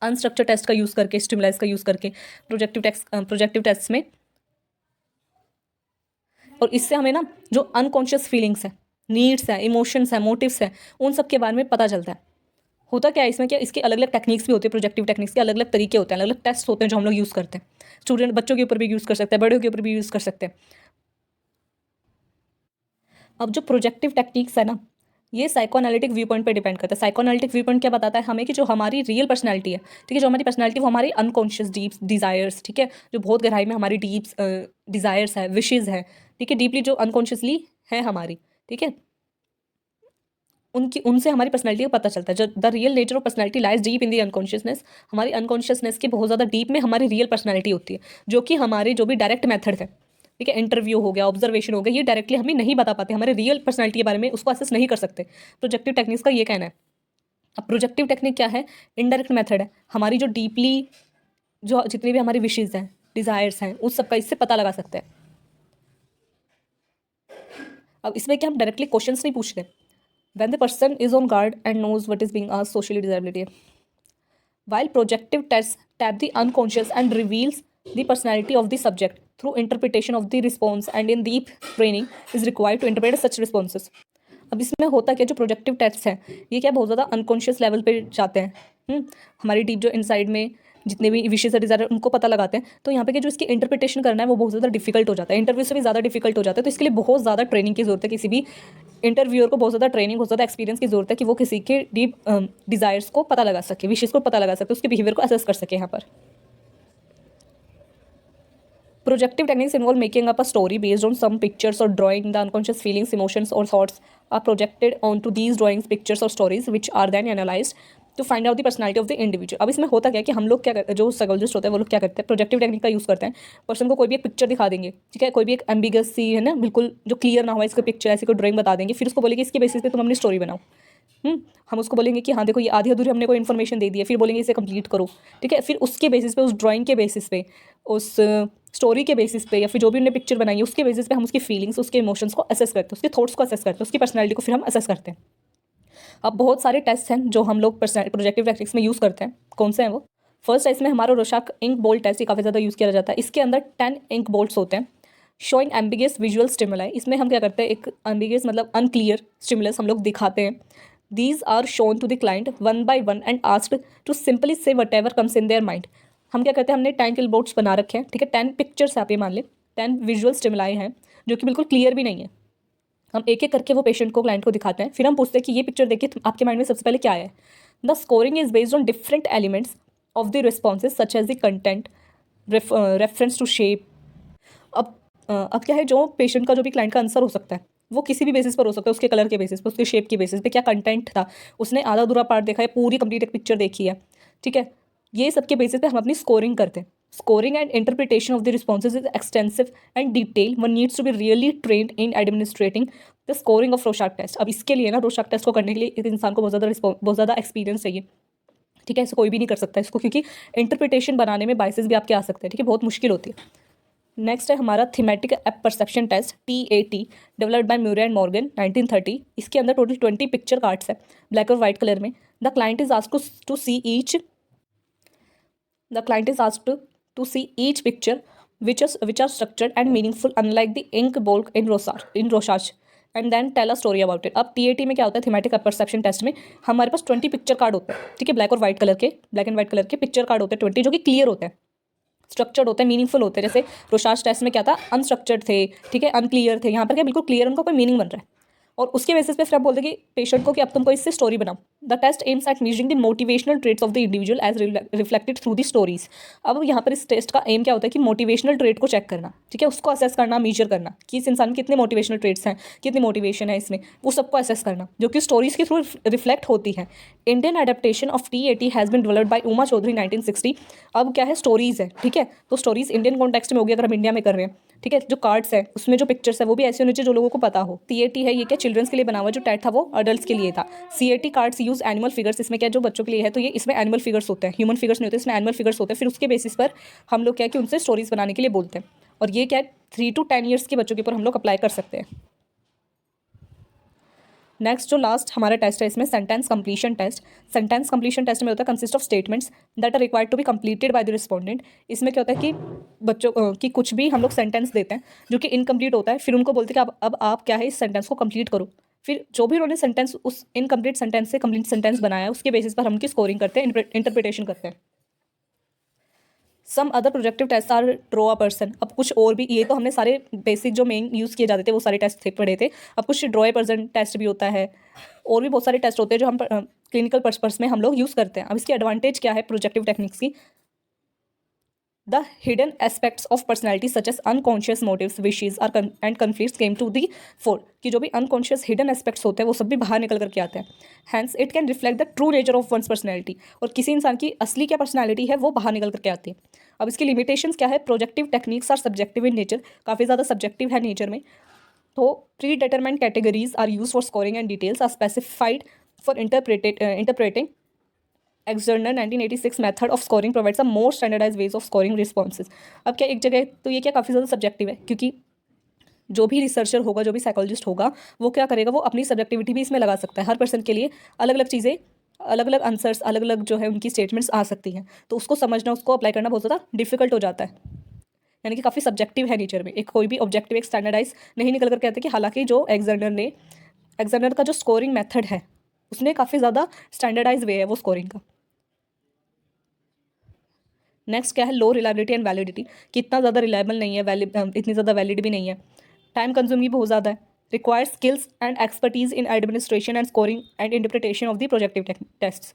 अनस्ट्रक्चर्ड टेस्ट का यूज़ करके, स्टिमुलाइज का यूज़ करके प्रोजेक्टिव टेस्ट में, और इससे हमें ना जो अनकॉन्शियस फीलिंग्स हैं, नीड्स हैं, इमोशंस हैं, मोटिव्स हैं, उन सब के बारे में पता चलता है। होता क्या है इसमें, क्या इसके अलग अलग टेक्निक्स भी होते हैं, प्रोजेक्टिव टेक्निक्स के अलग अलग तरीके होते हैं, अलग अलग टेस्ट होते हैं जो हम लोग यूज़ करते हैं। बच्चों के ऊपर भी यूज़ कर सकते हैं, बड़ों के ऊपर भी यूज़ कर सकते हैं। अब जो प्रोजेक्टिव टेक्निक्स है ना, ये साइकोएनालिटिक व्यू पॉइंट पे डिपेंड करता है। साइकोएनालिटिक व्यू पॉइंट क्या बताता है हमें कि जो हमारी रियल पर्सनैलिटी है, ठीक है, जो हमारी पर्सनैलिटी वो हमारी अनकॉन्शियस डीप डिज़ायर्स, ठीक है, जो बहुत गहराई में हमारी डीप डिज़ायर्स है, विशेज़ है, ठीक है, डीपली जो अनकॉन्शियसली है हमारी, ठीक है, उनसे हमारी पर्सनैलिटी का पता चलता है। जो the real nature of personality lies deep in the unconsciousness, हमारी अनकॉन्शियसनेस के बहुत ज़्यादा डीप में हमारी रियल पर्सनैलिटी होती है, जो कि हमारे जो भी डायरेक्ट मेथड है, ठीक है, इंटरव्यू हो गया, ऑब्जर्वेशन हो गया, ये डायरेक्टली हमें नहीं बता पाते, हमारे रियल पर्सनैलिटी के बारे में उसको असेस नहीं कर सकते। प्रोजेक्टिव टेक्निक्स का ये कहना है। अब प्रोजेक्टिव टेक्निक क्या है? इनडायरेक्ट मेथड है, हमारी जो डीपली जो जितनी भी हमारी विशेज़ हैं, डिज़ायर्स हैं, उस सबका इससे पता लगा सकते हैं। अब इसमें क्या हम डायरेक्टली क्वेश्चंस नहीं पूछते। When the person is on guard and knows what is being asked, socially desirability. While projective tests tap the unconscious and reveals the personality of the subject through interpretation of the response, and in deep training is required to interpret such responses. अब इसमें होता क्या, जो projective test हैं ये क्या बहुत ज़्यादा अनकॉन्शियस लेवल पे जाते हैं, हमारी डीप जो इनसाइड में जितने भी विशेष डिज़ायर उनको पता लगाते हैं। तो यहाँ पे कि जो इसकी इंटरप्रिटेशन करना है वो बहुत ज़्यादा डिफिकल्ट हो जाता है, इंटरव्यू से भी ज़्यादा डिफिकल्ट हो जाता है। तो इसके लिए बहुत ज़्यादा ट्रेनिंग की ज़रूरत है, किसी भी इंटरव्यूअर को बहुत ज़्यादा ट्रेनिंग, बहुत ज़्यादा एक्सपीरियंस की ज़रूरत है कि वो किसी के डीप डिज़ायर्स को पता लगा सके, विशेष को पता लगा सके, उसके बिहेवियर को असेस कर सके। यहाँ पर projective techniques involve making up a story based on some pictures or drawing. The unconscious feelings, emotions or thoughts are projected onto these drawings, pictures or stories, which are then analyzed to find out the personality of the individual. अब इसमें होता क्या है कि हम लोग क्या करते हैं, जो साइकोलॉजिस्ट होते हैं वो लोग क्या करते हैं, प्रोजेक्टिव टेक्निक का यूज़ करते हैं। पर्सन को कोई भी एक पिक्चर दिखा देंगे, ठीक है, कोई भी एक एम्बिगस सी है ना, बिल्कुल जो क्लियर ना हो इसका पिक्चर, ऐसी कोई ड्राइंग बता देंगे, फिर उसको बोलेंगे इसके बेसिस पे तुम अपनी स्टोरी बनाओ। हम उसको बोलेंगे कि हाँ देखो ये आधी अधूरी हमने कोई इन्फॉर्मेशन दे दी है, फिर बोलेंगे इसे कंप्लीट करो, ठीक है, फिर उसके बेसिस पे, उस ड्राइंग के बेसिस पे, उस स्टोरी के बेसिस पे, या फिर जो भी उन्होंने पिक्चर बनाई है उसके बेसिस पे हम उसकी फीलिंग्स, उसके इमोशंस को असेस करते हैं, उसके थॉट्स को असेस करते हैं, उसकी पर्सनैलिटी को फिर हम असेस करते हैं। अब बहुत सारे टेस्ट हैं जो हम लोग प्रोजेक्टिव टेक्निक्स में यूज़ करते हैं। कौन से हैं वो? फर्स्ट है इसमें हमारा रोशाक इंक बोल्ट टेस्ट, ये काफ़ी ज़्यादा यूज़ किया जाता है। इसके अंदर 10 इंक बोल्ट्स होते हैं शोइंग एम्बिगियस विजुअल स्टिमुलाई। इसमें हम क्या करते हैं, एक एम्बिगियस मतलब अनक्लियर स्टिमुलस हम लोग दिखाते हैं। These are shown to the client one by one and asked to simply say whatever comes in their mind. हम क्या करते हैं, हमने 10 किलबोर्ड्स बना रखे हैं, ठीक है, 10 पिक्चर्स आप ये मान लें, 10 विजुअल स्टिमुलाई हैं जो कि बिल्कुल क्लियर भी नहीं है। हम एक एक करके वो पेशेंट को, क्लाइंट को दिखाते हैं, फिर हम पूछते हैं कि ये पिक्चर देखिए आपके माइंड में सबसे पहले क्या है। The scoring is based on different elements of the responses such as the content, reference to shape. अब क्या है, जो पेशेंट का जो भी क्लाइंट का आंसर हो सकता है वो किसी भी बेसिस पर हो सकता है, उसके कलर के बेसिस पर, उसके शेप के बेसिस पे, क्या कंटेंट था, उसने आधा अधूरा पार्ट देखा है, पूरी कंप्लीट एक पिक्चर देखी है, ठीक है, ये सब के बेसिस पे हम अपनी स्कोरिंग करते हैं। Scoring and interpretation of the responses is extensive and detail, one needs to be really trained in administrating the scoring of Rorschach test. अब इसके लिए ना, रोशाक टेस्ट को करने के लिए एक इंसान को बहुत ज़्यादा एक्सपीरियंस चाहिए, ठीक है, ऐसे कोई भी नहीं कर सकता इसको, क्योंकि इंटरप्रिटेशन बनाने में बाइसेस भी आपके आ सकते हैं, ठीक है, बहुत मुश्किल होती है। नेक्स्ट है हमारा thematic apperception test, TAT, developed by Murray and Morgan 1930। इसके अंदर टोटल 20 पिक्चर कार्ड्स है ब्लैक और वाइट कलर में। The client is asked to see each picture which are structured and meaningful unlike the ink bulk in Rorschach and then tell a story about it. अब TAT में क्या होता है, thematic apperception test में हमारे पास 20 picture card होते हैं, ठीक है, ब्लैक एंड वाइट कलर के पिक्चर कार्ड होते हैं 20, जो कि क्लियर होते हैं, स्ट्रक्चर्ड होते हैं, मीनिंगफुल होते हैं। जैसे रोशाच टेस्ट में क्या था, अनस्ट्रक्चर्ड थे, ठीक है, अनक्लियर थे। यहाँ पर क्या बिल्कुल क्लियर, उनका कोई मीनिंग बन रहा है, और उसके बेसिस पे फिर आप बोलते हैं कि पेशेंट को कि अब तुमको इससे स्टोरी बनाओ। The test aims at measuring the motivational traits of the individual as reflected through the stories. अब यहाँ पर इस टेस्ट का एम क्या होता है कि मोटिवेशनल ट्रेट को चेक करना, ठीक है, उसको असेस करना, मेजर करना कि इस इंसान में कितने मोटिवेशनल ट्रेट्स हैं, कितनी मोटिवेशन है इसमें, वो सबको असेस करना, जो कि स्टोरीज के थ्रू रिफ्लेक्ट होती है। Indian adaptation of TAT has been developed by Uma Chaudhary 1960। अब क्या है, स्टोरीज है, ठीक है, तो स्टोरीज इंडियन कॉन्टेक्स्ट में होगी अगर हम इंडिया में कर रहे हैं, ठीक है। जो कार्ड्स है उसमें जो पिक्चर्स है वो भी ऐसे होने चाहिए जो लोगों को पता हो। TAT है ये क्या चिल्ड्रंस के लिए बना हुआ, जो टेट था वो अडल्ट्स के लिए था। CAT cards use animal figures, इसमें क्या जो बच्चों के लिए है, तो ये इसमें एनिमल फिगर्स होते हैं, ह्यूमन फिगर्स नहीं होते, इसमें एनिमल फिगर्स होते हैं। फिर उसके बेसिस पर हम लोग क्या है कि उनसे स्टोरीज बनाने के लिए बोलते हैं, और ये क्या 3 to 10 ईयर्स के बच्चों के ऊपर हम लोग अप्लाई कर सकते हैं। नेक्स्ट जो लास्ट हमारा टेस्ट है इसमें sentence completion test. Sentence completion test में होता है consist of statements that are required to be completed by the respondent. इसमें क्या होता है कि बच्चों की कुछ भी हम लोग सेंटेंस देते हैं जो कि इनकम्प्लीट होता है, फिर उनको बोलते हैं कि अब आप क्या है इस सेंटेंस को कंप्लीट करो। फिर जो भी उन्होंने सेंटेंस उस इनकम्प्लीट सेंटेंस से कंप्लीट सेंटेंस बनाया है उसके बेसिस पर हम उनकी स्कोरिंग करते हैं, इंटरप्रिटेशन करते हैं। Some other projective test are draw a person. अब कुछ और भी, ये तो हमने सारे बेसिक जो मेन यूज़ किए जाते थे वो सारे टेस्ट थे पढ़े थे। अब कुछ ड्रॉ ए पर्सन टेस्ट भी होता है, और भी बहुत सारे टेस्ट होते हैं जो हम क्लिनिकल पर्पस में हम लोग यूज़ करते हैं। अब इसकी एडवांटेज क्या है प्रोजेक्टिव टेक्निक्स की? The hidden aspects of personality such as unconscious motives, wishes और and conflicts came to the fore। कि जो भी unconscious hidden aspects होते हैं वो सब भी बाहर निकल करके आते हैं। Hence it can reflect the true nature of one's personality। और किसी इंसान की असली क्या पर्सनैलिटी है वो बाहर निकल करके आती है। अब इसकी लिमिटेशंस क्या है? Projective techniques are subjective in nature, काफ़ी ज़्यादा सब्जेक्टिव है नेचर में। तो pre determined categories are use for scoring and details are specified for interpreting external 1986 method of scoring provides a more standardise ways of scoring responses. अब क्या एक जगह तो ये क्या काफ़ी ज़्यादा सब्जेक्टिव है, क्योंकि जो भी रिसर्चर होगा, जो भी साइकोलॉजिस्ट होगा, वो क्या करेगा, वो अपनी सब्जेक्टिविटी भी इसमें लगा सकता है। हर पर्सन के लिए अलग अलग चीज़ें, अलग अलग आंसर्स, अलग अलग जो है उनकी स्टेटमेंट्स आ सकती हैं, तो उसको समझना, उसको अप्लाई करना बहुत ज़्यादा डिफिकल्ट हो जाता है। यानी कि काफ़ी सब्जेक्टिव है नेचर में, एक कोई भी ऑब्जेक्टिव एक स्टैंडर्डाइज नहीं निकल कर कहते कि हालांकि जो एग्जामिनर का जो स्कोरिंग मेथड है उसने काफ़ी ज़्यादा स्टैंडर्डाइज वे है वो स्कोरिंग का। नेक्स्ट क्या है? लो रिलायबिलिटी एंड वैलिडिटी, कि इतना ज़्यादा रिलायबल नहीं है, इतनी ज़्यादा वैलिड भी नहीं है। टाइम कंज्यूमिंग बहुत ज़्यादा है। Require skills and expertise in administration and scoring and interpretation of the projective test.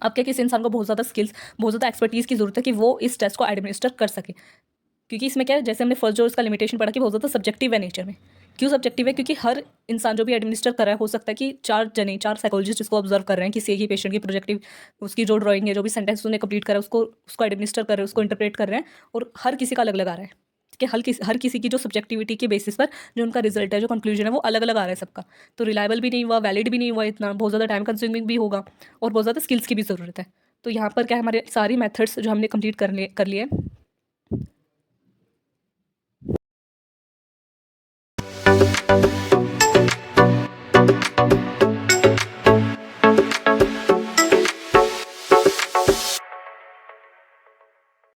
अब क्या किसी इंसान को बहुत ज़्यादा स्किल्स, बहुत ज़्यादा एक्सपर्टीज़ की ज़रूरत है कि वो इस टेस्ट को एडमिनिस्टर कर सके, क्योंकि इसमें क्या है, जैसे हमने फर्स्ट जो इसका लिमिटेशन पढ़ा कि बहुत ज़्यादा सब्जेक्टिव है नेचर में। क्यों सब्जेक्टिव है? क्योंकि हर इंसान जो भी एडमिनिस्टर कर रहा है, हो सकता है कि चार साइकोलॉजिस्ट इसको ऑब्जर्व कर रहे हैं, किसी एक ही पेशेंट की प्रोजेक्टिव उसकी जो ड्राइंग है, जो भी सेंटेंस उसने कंप्लीट करा है, उसको एडमिनिस्टर कर रहे हैं, उसको इंटरप्रेट कर रहे हैं, और हर किसी का अलग अलग आ रहा है कि हर किसी की जो सब्जेक्टिविटी के बेसिस पर जो उनका रिजल्ट है, जो कंक्लूजन है, वो अलग अलग आ रहा है सबका। तो रिलायबल भी नहीं हुआ, वैलिड भी नहीं हुआ, इतना बहुत ज़्यादा टाइम कंज्यूमिंग भी होगा, और बहुत ज़्यादा स्किल्स की भी ज़रूरत है। तो यहाँ पर क्या है, हमारे सारी मेथड्स जो हमने कंप्लीट कर लिए।